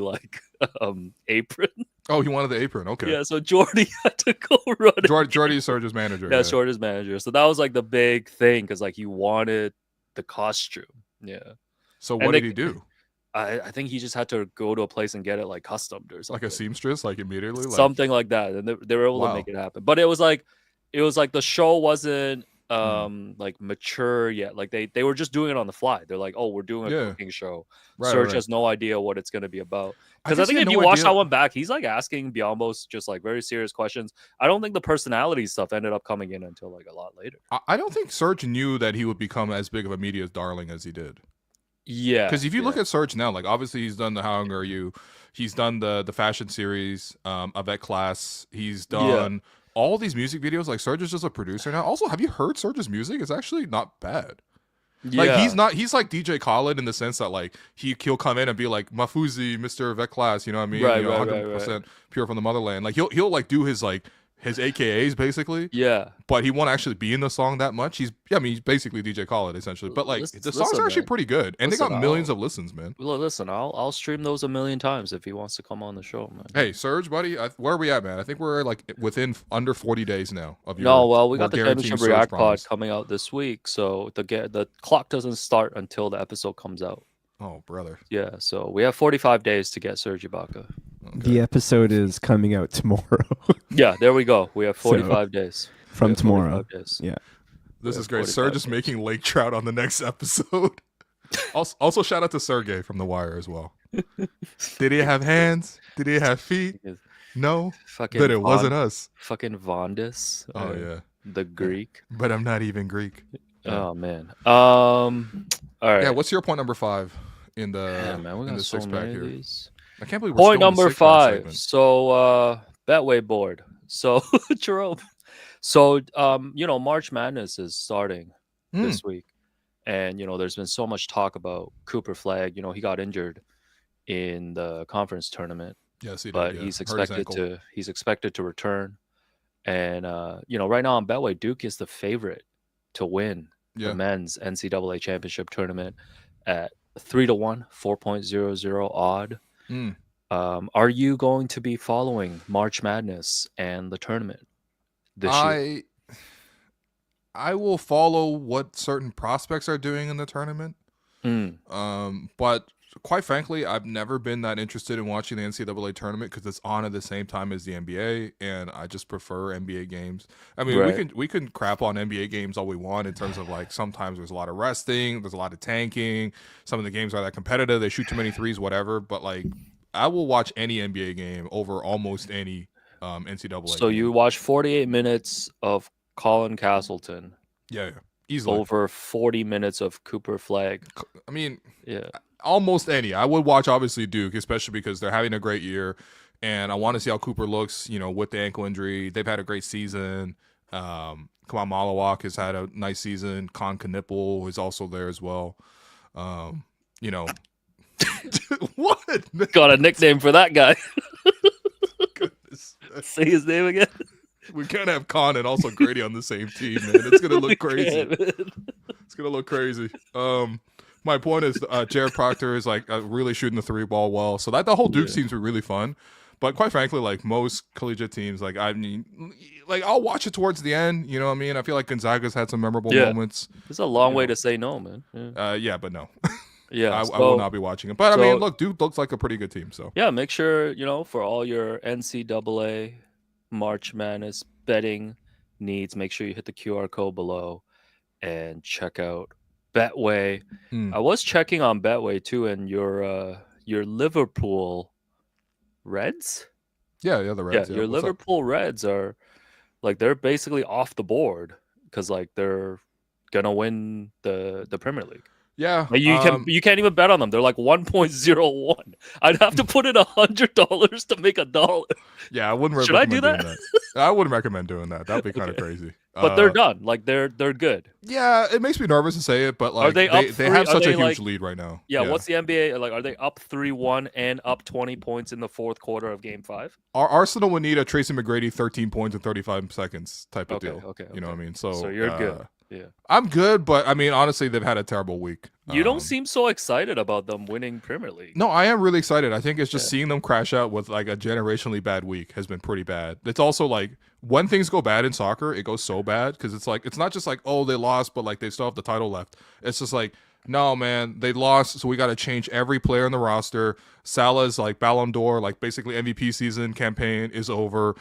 apron. Oh, he wanted the apron. Okay. Yeah, so Jordy had to go run it. Jordy is Serge's manager. Yeah, Jordy's manager. So that was like the big thing because like he wanted the costume. Yeah. So what did he do? I think he just had to go to a place and get it like customed or something. Like a seamstress, like immediately, something like that, and they were able to make it happen. But it was like the show wasn't like mature yet. Like they were just doing it on the fly. They're like, oh, we're doing a cooking show. Serge has no idea what it's going to be about. Because I think if you watch that one back, he's like asking Biombo's just like very serious questions. I don't think the personality stuff ended up coming in until like a lot later. I don't think Serge knew that he would become as big of a media darling as he did. Yeah, because if you look at Serge now, like obviously he's done the How Young Are You, he's done the fashion series, Avec Class, he's done all these music videos. Like Serge is just a producer now. Also, have you heard Serge's music? It's actually not bad. Like he's like DJ Khaled in the sense that like he'll come in and be like Mafuzi, Mr. Avec Class, you know what I mean? Right, 100% pure from the motherland. Like he'll like do his AKAs basically. Yeah. But he won't actually be in the song that much. He's basically DJ Khaled essentially. But like the songs are actually pretty good. And they got millions of listens, man. Well, listen, I'll stream those 1,000,000 times if he wants to come on the show, man. Hey, Serge, buddy, where are we at, man? I think we're like within under 40 days now of your we got the Championship React pod coming out this week, so the clock doesn't start until the episode comes out. Oh, brother. Yeah, so we have 45 days to get Serge Ibaka. Okay. The episode is coming out tomorrow. Yeah, there we go. We have 45 days. From tomorrow. Days. Yeah. This is great. Serge is making lake trout on the next episode. Also, shout out to Sergey from The Wire as well. Did he have hands? Did he have feet? No. Then it wasn't us. Fucking Vondis. Oh, yeah. The Greek. But I'm not even Greek. Yeah. Oh, man. All right. Yeah, what's your point number 5 in the, we got so many here? of these. I can't believe we're Point still number in the 5. Segment. So, Betway board. So, Jerome. So, March Madness is starting this week. And, there's been so much talk about Cooper Flagg. He got injured in the conference tournament. Yes, he did. But he's expected to return. And, right now on Betway, Duke is the favorite to win the men's NCAA championship tournament at 3-1, 4.00 odd. Are you going to be following March Madness and the tournament this year? I will follow what certain prospects are doing in the tournament. But quite frankly, I've never been that interested in watching the NCAA tournament because it's on at the same time as the NBA, and I just prefer NBA games. I mean, we can crap on NBA games all we want in terms of like sometimes there's a lot of resting, there's a lot of tanking. Some of the games are that competitive, they shoot too many threes, whatever. But like, I will watch any NBA game over almost any NCAA. So game. You watch 48 minutes of Colin Castleton. Yeah, easily. Over 40 minutes of Cooper Flagg. I mean, yeah. Almost any. I would watch obviously Duke, especially because they're having a great year, and I want to see how Cooper looks. With the ankle injury, they've had a great season. Kamal Malawak has had a nice season. Con Knipple is also there as well. What? Got a nickname for that guy. Goodness. Say his name again. We can't have Con and also Grady on the same team, man. It's gonna look crazy. It's gonna look crazy. My point is, Jared Proctor is like really shooting the 3-ball well. So that the whole Duke teams were really fun. But quite frankly, like most collegiate teams, like I'll watch it towards the end. You know what I mean? I feel like Gonzaga's had some memorable moments. It's a long way to say no, man. But no. Yeah, I will not be watching it. But I mean, look, Duke looks like a pretty good team. So yeah, make sure for all your NCAA March Madness betting needs, make sure you hit the QR code below and check out Betway. I was checking on Betway too, and your Liverpool Reds. Yeah, the Reds. Yeah, your Liverpool Reds are Like they're basically off the board because like they're gonna win the Premier League. Yeah. Like you can't even bet on them. They're like 1.01. I'd have to put in $100 to make $1. Yeah, I wouldn't Should I recommend do doing that. I wouldn't recommend doing that. That'd be kind of Okay. crazy. But they're done. Like they're good. Yeah, it makes me nervous to say it, but like Are they up they have three- such are a they, huge like- lead right now. Yeah, what's the NBA like? Are they up 3-1 and up 20 points in the fourth quarter of Game 5? Our Arsenal would need a Tracy McGrady 13 points in 35 seconds type of deal. Okay. You know what I mean? So you're good. Yeah. I'm good, but I mean, honestly, they've had a terrible week. You don't seem so excited about them winning Premier League. No, I am really excited. I think it's just seeing them crash out with like a generationally bad week has been pretty bad. It's also like when things go bad in soccer, it goes so bad because it's like it's not just like, oh, they lost, but like they still have the title left. It's just like, no, man, they lost, so we got to change every player in the roster. Salah's like Ballon d'Or, like basically MVP season campaign is over.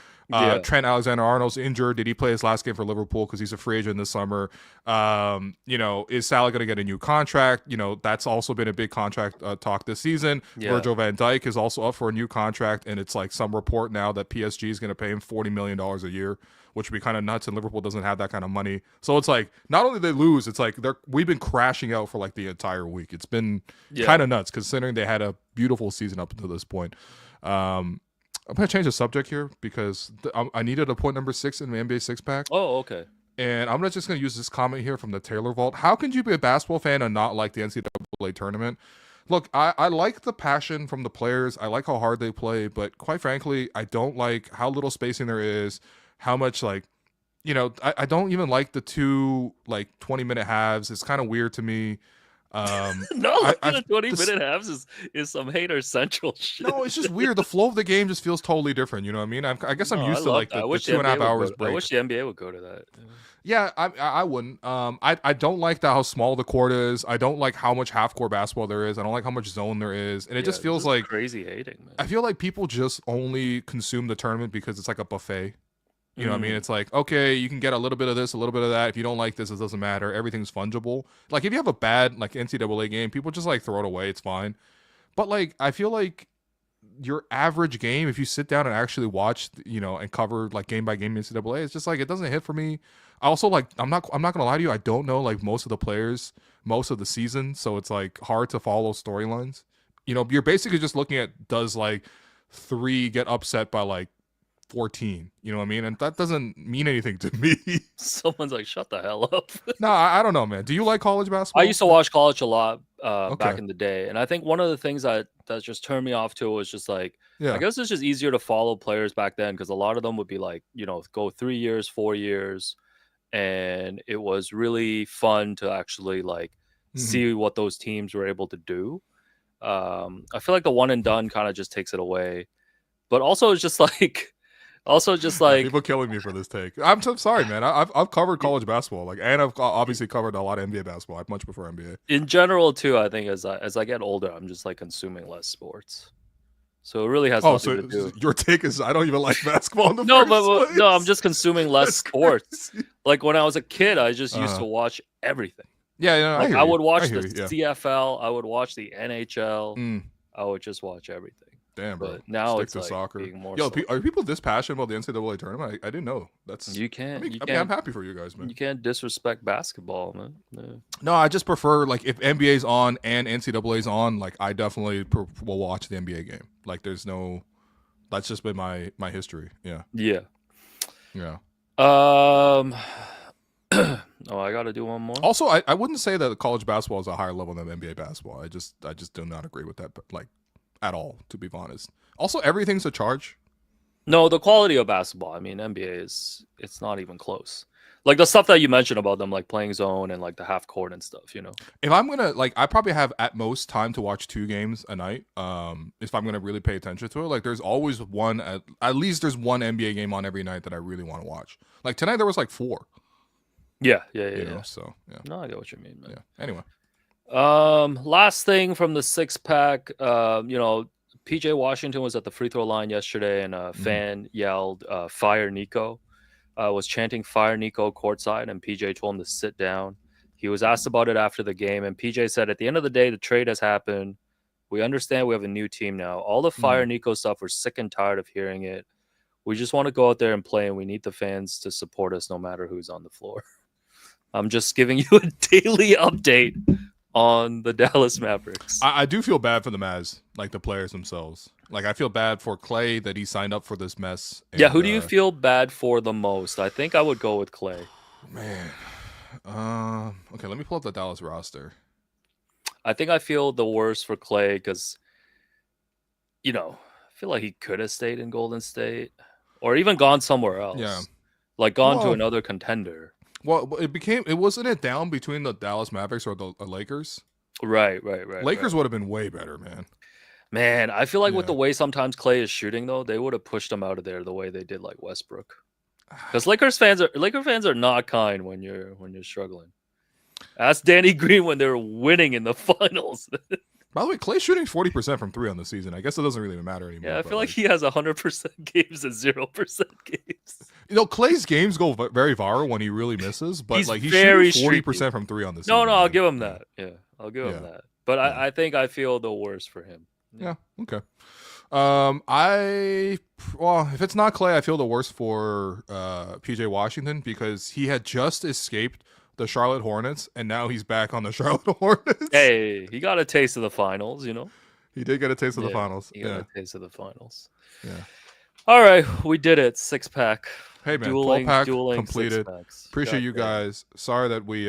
Trent Alexander-Arnold's injured. Did he play his last game for Liverpool because he's a free agent this summer? Is Salah going to get a new contract? That's also been a big contract talk this season. Yeah. Virgil van Dijk is also up for a new contract, and it's like some report now that PSG is going to pay him $40 million a year, which would be kind of nuts, and Liverpool doesn't have that kind of money. So it's like, not only they lose, it's like we've been crashing out for like the entire week. It's been kind of nuts considering they had a beautiful season up until this point. I'm going to change the subject here because I needed a point number 6 in the NBA 6-pack. Oh, okay. And I'm just going to use this comment here from the Taylor Vault. How can you be a basketball fan and not like the NCAA tournament? Look, I like the passion from the players. I like how hard they play. But quite frankly, I don't like how little spacing there is, how much like, I don't even like the 2 like 20-minute halves. It's kind of weird to me. The 20-minute halves is some hater central shit. No, it's just weird. The flow of the game just feels totally different. You know what I mean? I guess I'm used to like the 2.5 hours break. I wish the NBA would go to that. Yeah, I wouldn't. I don't like how small the court is. I don't like how much half-court basketball there is. I don't like how much zone there is. And it just feels like crazy hating, man. I feel like people just only consume the tournament because it's like a buffet. You know what I mean? It's like, okay, you can get a little bit of this, a little bit of that. If you don't like this, it doesn't matter. Everything's fungible. Like, if you have a bad, like, NCAA game, people just, like, throw it away. It's fine. But, like, I feel like your average game, if you sit down and actually watch, and cover, like, game by game NCAA, it's just, like, it doesn't hit for me. I also, like, I'm not going to lie to you. I don't know, like, most of the players, most of the season. So it's, like, hard to follow storylines. You're basically just looking at, does, like, 3 get upset by, like, 14, you know what I mean? And that doesn't mean anything to me. Someone's like, shut the hell up. No, I don't know, man. Do you like college basketball? I used to watch college a lot back in the day. And I think one of the things that just turned me off to it was just like, I guess it's just easier to follow players back then because a lot of them would be like, go 3 years, 4 years. And it was really fun to actually like see what those teams were able to do. I feel like the one and done kind of just takes it away. But also it's just like, people killing me for this take. I'm so sorry, man. I've covered college basketball, and I've obviously covered a lot of NBA basketball. I much prefer NBA. In general, too, I think as I get older, I'm just like consuming less sports. So it really has nothing to do. Your take is I don't even like basketball in the no, first but place? no, I'm just consuming less That's sports. crazy. Like when I was a kid, I just used to watch everything. Yeah, like I would watch the CFL, I would watch the NHL, I would just watch everything. Damn, bro. But now Stick it's to like soccer. being more Are people this passionate about the NCAA tournament? I didn't know. You can't. I'm happy for you guys, man. You can't disrespect basketball, man. No. No, I just prefer like if NBA's on and NCAA's on, like I definitely will watch the NBA game. Like there's no, that's just been my history. Yeah. Yeah. Oh, I got to do one more. Also, I wouldn't say that college basketball is a higher level than NBA basketball. I just do not agree with that, but like at all, to be honest. Also, everything's a charge. No, the quality of basketball. I mean, NBA it's not even close. Like the stuff that you mentioned about them, like playing zone and like the half court and stuff. If I'm gonna I probably have at most time to watch 2 games a night. If I'm gonna really pay attention to it, like there's always one at least there's one NBA game on every night that I really want to watch. Like tonight there was like 4. Yeah. So yeah. No, I get what you mean, man. Yeah. Anyway. Last thing from the 6-pack, PJ Washington was at the free throw line yesterday and a fan yelled, fire Nico, was chanting fire Nico courtside, and PJ told him to sit down. He was asked about it after the game, and PJ said, at the end of the day, the trade has happened. We understand we have a new team now. All the fire Nico stuff, we're sick and tired of hearing it. We just want to go out there and play, and we need the fans to support us no matter who's on the floor. I'm just giving you a daily update on the Dallas Mavericks. I do feel bad for the Mavs, like the players themselves. Like, I feel bad for Clay that he signed up for this mess. Yeah, who do you feel bad for the most? I think I would go with Clay. Man. Okay, let me pull up the Dallas roster. I think I feel the worst for Clay because, I feel like he could have stayed in Golden State or even gone somewhere else. Yeah. Like gone to another contender. Well, it wasn't it down between the Dallas Mavericks or the Lakers? Right. Lakers would have been way better, man. Man, I feel like with the way sometimes Clay is shooting, though, they would have pushed him out of there the way they did like Westbrook. Because Laker fans are not kind when you're struggling. Ask Danny Green when they're winning in the finals. By the way, Clay's shooting 40% from 3 on the season. I guess it doesn't really matter anymore. Yeah, I feel like he has 100% games and 0% games. Clay's games go very viral when he really misses, but He's he's very shooting 40% from 3 on the season. No, I'll give him that. Yeah, I'll give him that. But I think I feel the worst for him. Yeah, okay. If it's not Clay, I feel the worst for PJ Washington because he had just escaped the Charlotte Hornets, and now he's back on the Charlotte Hornets. Hey, he got a taste of the finals, He did get a taste of the finals. He got a taste of the finals. Yeah. All right, we did it. 6-pack. Hey, man, 12-pack completed. Six-packs. Appreciate you guys. Sorry that we,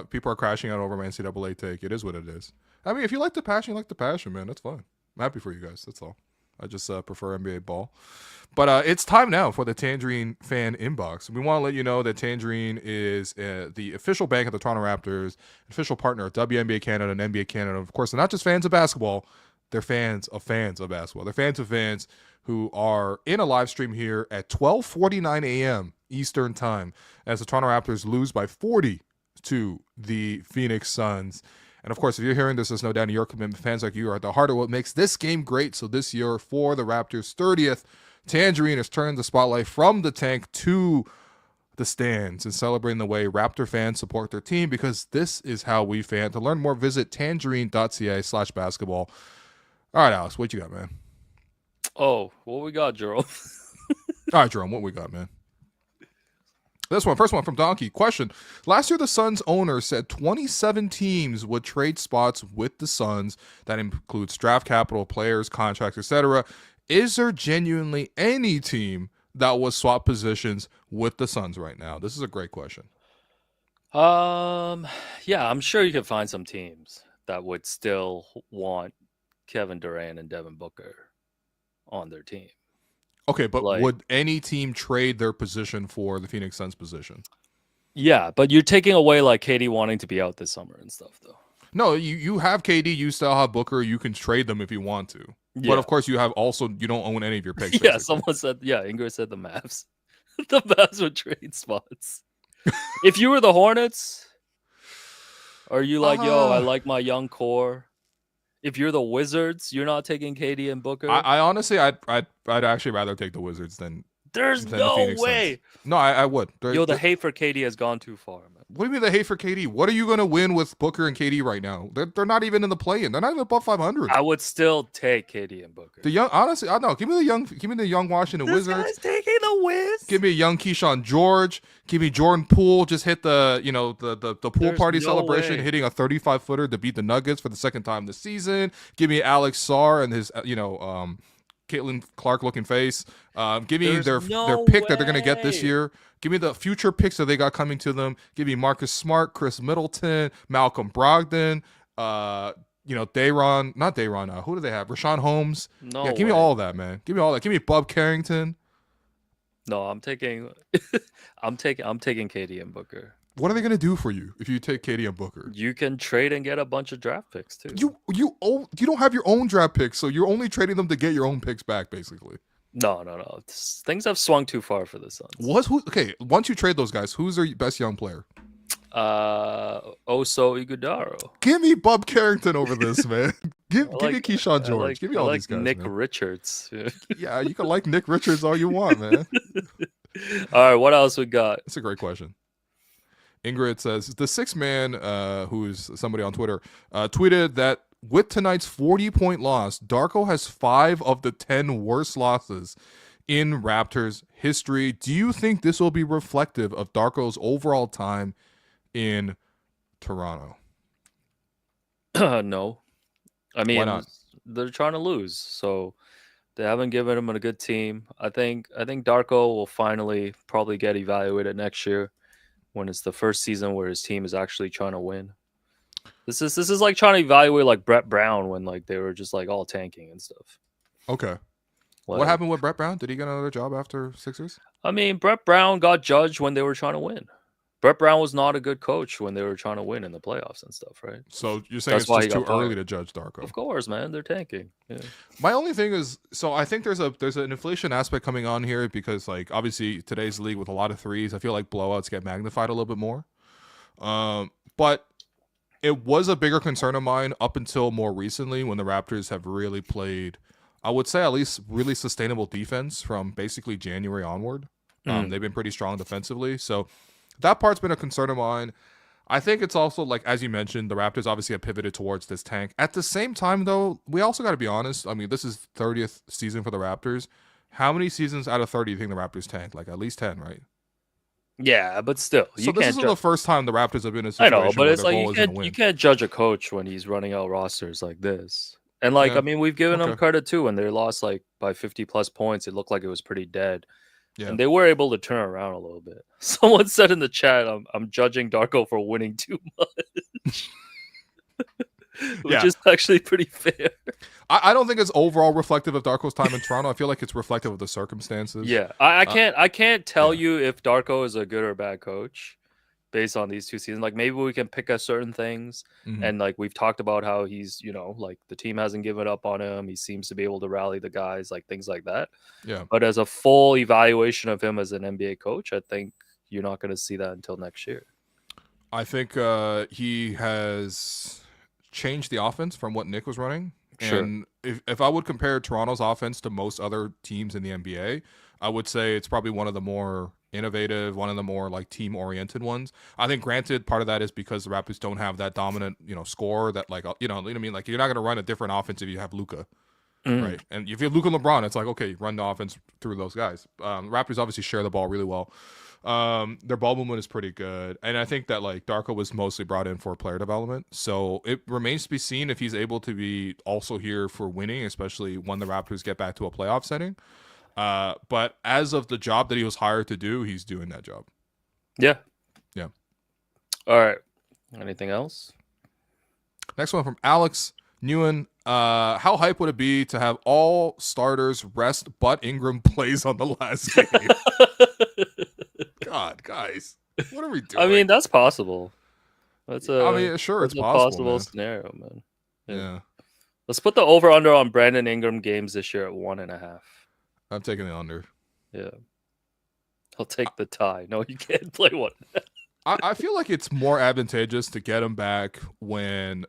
people are crashing out over my NCAA take. It is what it is. I mean, if you like the passion, you like the passion, man. That's fine. I'm happy for you guys. That's all. I just prefer NBA ball. But it's time now for the Tangerine fan inbox. We want to let you know that Tangerine is the official bank of the Toronto Raptors, official partner of WNBA Canada and NBA Canada. Of course, they're not just fans of basketball. They're fans of basketball. They're fans of fans who are in a live stream here at 12:49 a.m. Eastern time as the Toronto Raptors lose by 40 to the Phoenix Suns. And, of course, if you're hearing this, there's no doubt your commitment. Fans like you are at the heart of what makes this game great. So this year, for the Raptors' 30th, Tangerine has turned the spotlight from the tank to the stands and celebrating the way Raptor fans support their team because this is how we fan. To learn more, visit tangerine.ca/basketball. All right, Alex, what you got, man? Oh, what we got, Jerome? All right, Jerome, what we got, man? First one from Donkey. Question. Last year, the Suns owner said 27 teams would trade spots with the Suns. That includes draft capital, players, contracts, etc. Is there genuinely any team that would swap positions with the Suns right now? This is a great question. Yeah, I'm sure you could find some teams that would still want Kevin Durant and Devin Booker on their team. Okay, but would any team trade their position for the Phoenix Suns position? Yeah, but you're taking away like KD wanting to be out this summer and stuff, though. No, you have KD, you still have Booker. You can trade them if you want to. Yeah. But of course, you don't own any of your picks. Yeah, someone said. Yeah, Ingrid said the Mavs. The Mavs would trade spots. If you were the Hornets, are you like, yo, I like my young core? If you're the Wizards, you're not taking KD and Booker. I honestly, I'd actually rather take the Wizards than. There's than no the Phoenix way. Suns. No, I would. The hate for KD has gone too far, man. What do you mean the hate for KD? What are you going to win with Booker and KD right now? They're not even in the play-in. They're not even above 500. I would still take KD and Booker. Honestly, I know. Give me the young Washington Wizards. This guy's taking the Wiz. Give me a young Keyshawn George. Give me Jordan Poole. Just hit the pool party celebration, hitting a 35-footer to beat the Nuggets for the second time this season. Give me Alex Sarr and his Caitlin Clark looking face. Give me their pick that they're going to get this year. Give me the future picks that they got coming to them. Give me Marcus Smart, Chris Middleton, Malcolm Brogdon, Dayron. Who do they have? Rashawn Holmes. Give me all of that, man. Give me all that. Give me Bub Carrington. No, I'm taking KD and Booker. What are they going to do for you if you take KD and Booker? You can trade and get a bunch of draft picks too. You don't have your own draft picks, so you're only trading them to get your own picks back, basically. No. Things have swung too far for the Suns. Once you trade those guys, who's their best young player? Oso Iguodala. Give me Bub Carrington over this, man. Give me Keyshawn George. Give me all these guys. Nick man. Richards. Yeah, you can like Nick Richards all you want, man. All right, what else we got? It's a great question. Ingrid says, the sixth man, who is somebody on Twitter, tweeted that with tonight's 40-point loss, Darko has 5 of the 10 worst losses in Raptors history. Do you think this will be reflective of Darko's overall time in Toronto? No. I Why mean, not? they're trying to lose, so they haven't given him a good team. I think Darko will finally probably get evaluated next year when it's the first season where his team is actually trying to win. This is like trying to evaluate like Brett Brown when like they were just like all tanking and stuff. Okay. Like, What happened with Brett Brown? Did he get another job after Sixers? I mean, Brett Brown got judged when they were trying to win. Brett Brown was not a good coach when they were trying to win in the playoffs and stuff, right? So you're saying That's why it's he just too got early fired. to judge Darko? Of course, man, they're tanking. Yeah. My only thing is, so I think there's an inflation aspect coming on here because, like, obviously today's league with a lot of threes, I feel like blowouts get magnified a little bit more. But it was a bigger concern of mine up until more recently when the Raptors have really played, I would say, at least really sustainable defense from basically January onward. They've been pretty strong defensively, so that part's been a concern of mine. I think it's also, like, as you mentioned, the Raptors obviously have pivoted towards this tank. At the same time, though, we also got to be honest. I mean, this is 30th season for the Raptors. How many seasons out of 30 do you think the Raptors tank? Like, at least 10, right? Yeah, but still, So this isn't the first time the Raptors have been in a I situation know, but where it's their like goal isn't to win. you can't judge a coach when he's running out rosters like this. And like, Yeah. I mean, we've given them Okay. credit too when they lost like by 50 plus points. It looked like it was pretty dead. Yeah. And they were able to turn around a little bit. Someone said in the chat, I'm judging Darko for winning too much. Which Yeah. is actually pretty fair. I don't think it's overall reflective of Darko's time in Toronto. I feel like it's reflective of the circumstances. Yeah. I can't tell yeah. you if Darko is a good or bad coach based on these two seasons. Like maybe we can pick at certain things. Mhm. And like we've talked about how he's, you know, like the team hasn't given up on him. He seems to be able to rally the guys, like things like that. Yeah. But as a full evaluation of him as an NBA coach, I think you're not going to see that until next year. I think he has changed the offense from what Nick was running. Sure. And if I would compare Toronto's offense to most other teams in the NBA, I would say it's probably one of the more innovative, one of the more like team-oriented ones. I think, granted, part of that is because the Raptors don't have that dominant, scorer that, like, you know what I mean? Like, you're not going to run a different offense if you have Luka, right? And if you have Luka and LeBron, it's like, okay, run the offense through those guys. Raptors obviously share the ball really well. Their ball movement is pretty good, and I think that like Darko was mostly brought in for player development, so it remains to be seen if he's able to be also here for winning, especially when the Raptors get back to a playoff setting. But as of the job that he was hired to do, he's doing that job. Yeah. Yeah. All right. Anything else? Next one from Alex Newen. How hype would it be to have all starters rest but Ingram plays on the last game? God, guys, what are we doing? I mean, that's possible. Sure, it's that's a possible, man. scenario, man. Yeah. Let's put the over/under on Brandon Ingram games this year at 1.5. I'm taking the under. Yeah. I'll take the tie. No, you can't play one. I feel like it's more advantageous to get him back when,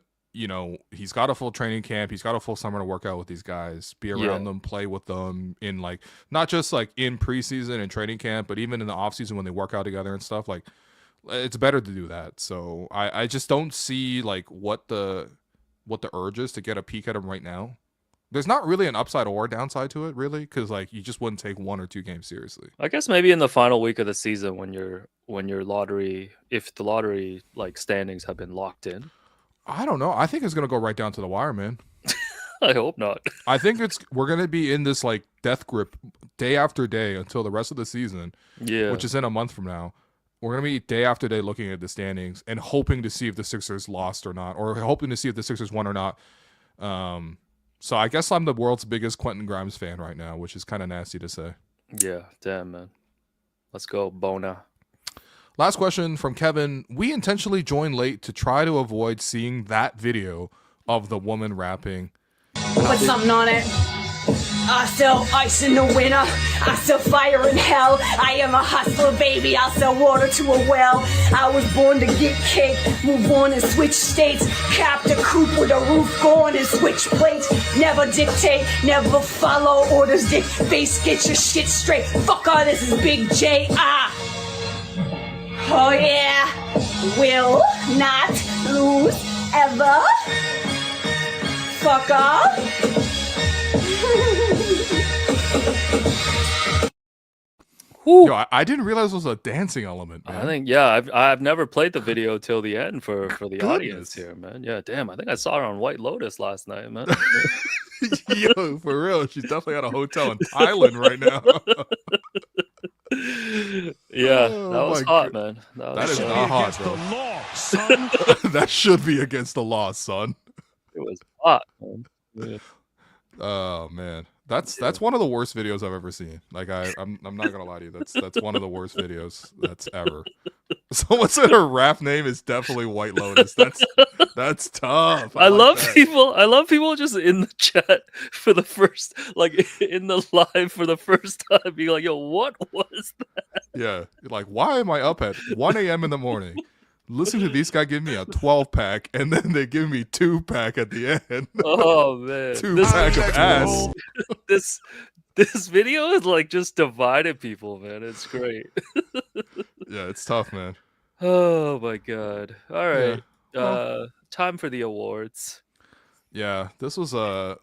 he's got a full training camp. He's got a full summer to work out with these guys, be around them, play with them in like, not just like in preseason and training camp, but even in the off season when they work out together and stuff. Like, it's better to do that. So I just don't see like what the urge is to get a peek at him right now. There's not really an upside or downside to it, really, because like you just wouldn't take 1 or 2 games seriously. I guess maybe in the final week of the season when your lottery, if the lottery like standings have been locked in. I don't know. I think it's gonna go right down to the wire, man. I hope not. I think we're gonna be in this like death grip day after day until the rest of the season, which is in a month from now. We're gonna be day after day looking at the standings and hoping to see if the Sixers lost or not, or hoping to see if the Sixers won or not. So I guess I'm the world's biggest Quentin Grimes fan right now, which is kind of nasty to say. Yeah, damn, man. Let's go, Bona. Last question from Kevin. We intentionally joined late to try to avoid seeing that video of the woman rapping. Put something on it. I sell ice in the winter. I sell fire in hell. I am a hustler, baby. I'll sell water to a well. I was born to get cake. Move on and switch states. Capped a coupe with a roof going and switch plates. Never dictate, never follow orders. Dick face, get your shit straight. Fuck all this is Big J. Oh yeah. Will not lose ever. Fuck off. Yo, I didn't realize it was a dancing element, man. I think I've never played the video till the end for the audience Goodness. here, man. Yeah, damn. I think I saw her on White Lotus last night, man. Yo, for real, she's definitely at a hotel in Thailand right now. Yeah, Oh that was my hot, God. man. That is Should be not hot, against bro. the law, son. That should be against the law, son. It was hot, man. Yeah. Oh man, that's one of the worst videos I've ever seen. Like I'm not gonna lie to you, that's one of the worst videos that's ever. Someone said her rap name is definitely White Lotus. That's tough. I like love that. people. I love people just in the chat for the first, like in the live for the first time, being like, "Yo, what was that?" Yeah, like why am I up at 1 a.m. in the morning? Listen to these guys give me a 12-pack, and then they give me 2-pack at the end. Oh man, 2-pack of ass. this video is like just divided people, man. It's great. Yeah, it's tough, man. Oh my god. All right. Well- Time for the awards. Yeah, this was a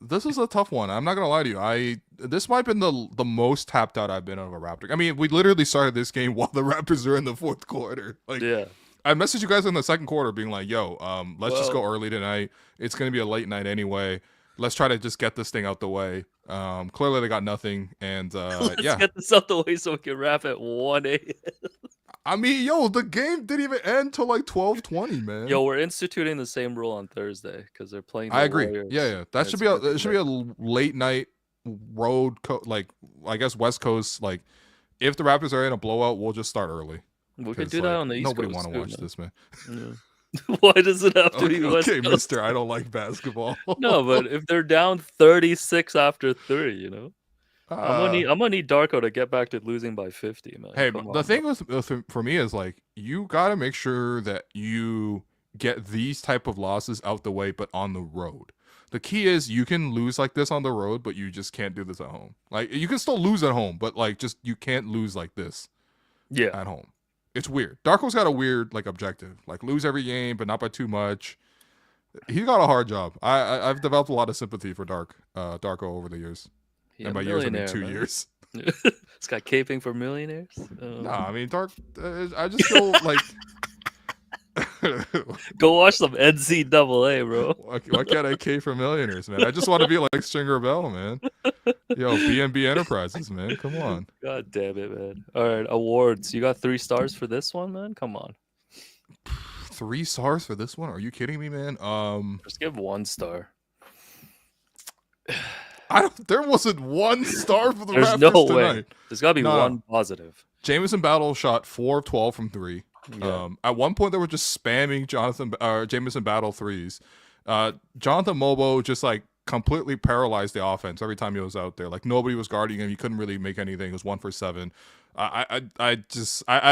tough one. I'm not gonna lie to you. This might have been the most tapped out I've been of a Raptor. I mean, we literally started this game while the Raptors are in the fourth quarter. Like, Yeah. I messaged you guys in the second quarter, being like, "Yo, let's just go Well- early tonight. It's gonna be a late night anyway. Let's try to just get this thing out the way." Clearly they got nothing, and Let's yeah. get this out the way so we can wrap at 1 a.m. I mean, yo, the game didn't even end till like 12:20, man. Yo, we're instituting the same rule on Thursday because they're playing. The I agree. Warriors. Yeah. That And should it's be it should be Thursday. a late night road like I guess West Coast. Like if the Raptors are in a blowout, we'll just start early. We could 'Cause, do that like, on the East nobody Coast. want to too, watch this, man. man. Yeah. Why does it have to be Okay, West okay, Coast? Mister, I don't like basketball. No, but if they're down 36 after 3, you know, I'm Uh, gonna need Darko to get back to losing by 50, man. Hey, Come but the on, thing for me is like you got to make sure that you get these type of losses out the way, but on the road. The key is you can lose like this on the road, but you just can't do this at home. Like you can still lose at home, but like just you can't lose like this Yeah, at home. It's weird. Darko's got a weird like objective, like lose every game, but not by too much. He's got a hard job. I've developed a lot of sympathy for Darko over the years, He and a by years I mean millionaire, 2 man. years. This guy caping for millionaires. Nah, I mean Dark. I just feel like. Go watch some NCAA, bro. Why can't I K for millionaires, man? I just want to be like Stringer Bell, man. Yo, BNB Enterprises, man. Come on. God damn it, man. All right, awards. You got 3 stars for this one, man? Come on. 3 stars for this one? Are you kidding me, man? Just give 1 star. There wasn't 1 star for the There's Raptors no tonight. way. There's got to be No. 1 positive. Jameson Battle shot 4 of 12 from 3. Yeah. At one point, they were just spamming Jameson Battle threes. Jonathan Mobo just like completely paralyzed the offense every time he was out there. Like nobody was guarding him. He couldn't really make anything. It was 1 for 7. I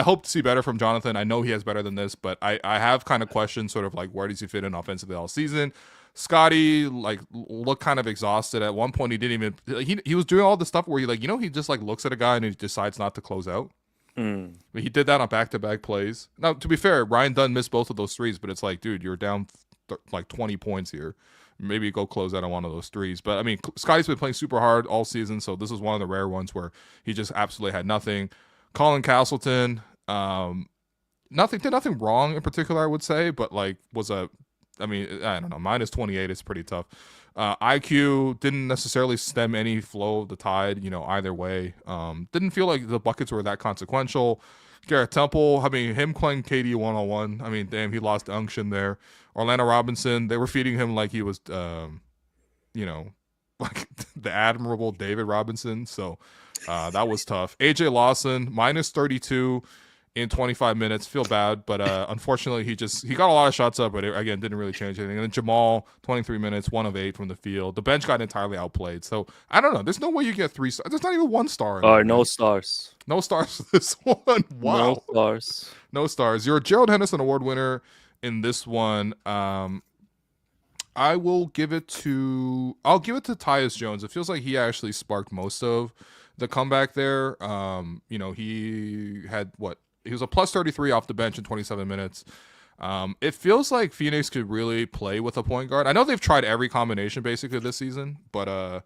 hope to see better from Jonathan. I know he has better than this, but I have kind of questions sort of like where does he fit in offensively all season. Scotty like looked kind of exhausted at one point. He didn't even he was doing all the stuff where he just like looks at a guy and he decides not to close out. He did that on back-to-back plays. Now, to be fair, Ryan Dunn missed both of those threes, but it's like, dude, you're down like 20 points here. Maybe go close out on one of those threes. But I mean, Scotty's been playing super hard all season, so this is one of the rare ones where he just absolutely had nothing. Colin Castleton, did nothing wrong in particular, I would say, but like I don't know, minus 28 is pretty tough. IQ didn't necessarily stem any flow of the tide, either way. Didn't feel like the buckets were that consequential. Garrett Temple, I mean, him playing KD one-on-one, I mean, damn, he lost unction there. Orlando Robinson, they were feeding him like he was, like the admirable David Robinson. So that was tough. AJ Lawson, minus 32 in 25 minutes. Feel bad, but unfortunately, he got a lot of shots up, but again, didn't really change anything. And then Jamal, 23 minutes, 1 of 8 from the field. The bench got entirely outplayed. So I don't know. There's no way you get 3 stars. There's not even 1 star. All right, no stars. No stars for this one. Wow. No stars. No stars. You're a Gerald Henderson Award winner in this one. I'll give it to Tyus Jones. It feels like he actually sparked most of the comeback there. He had he was a plus 33 off the bench in 27 minutes. It feels like Phoenix could really play with a point guard. I know they've tried every combination basically this season, but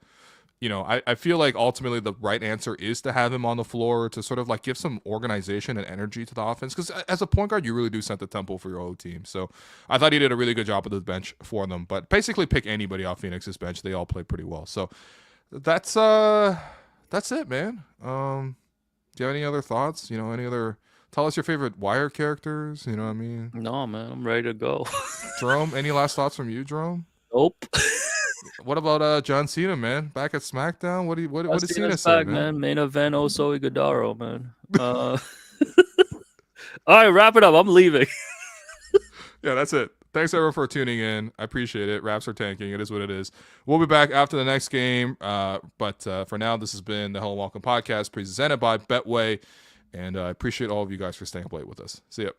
I feel like ultimately the right answer is to have him on the floor to sort of like give some organization and energy to the offense. Because as a point guard, you really do set the tempo for your whole team. So I thought he did a really good job with the bench for them. But basically, pick anybody off Phoenix's bench, they all play pretty well. So that's it, man. Do you have any other thoughts? Tell us your favorite Wire characters. You know what I mean? No, man, I'm ready to go. Jerome, any last thoughts from you, Jerome? Nope. What about John Cena, man? Back at SmackDown? What did Cena Cena's say, back, man? Main event, Oso Igudaro, man. All right, wrap it up. I'm leaving. Yeah, that's it. Thanks, everyone, for tuning in. I appreciate it. Raps are tanking. It is what it is. We'll be back after the next game. But for now, this has been the Hello and Welcome podcast presented by Betway. And I appreciate all of you guys for staying up late with us. See ya.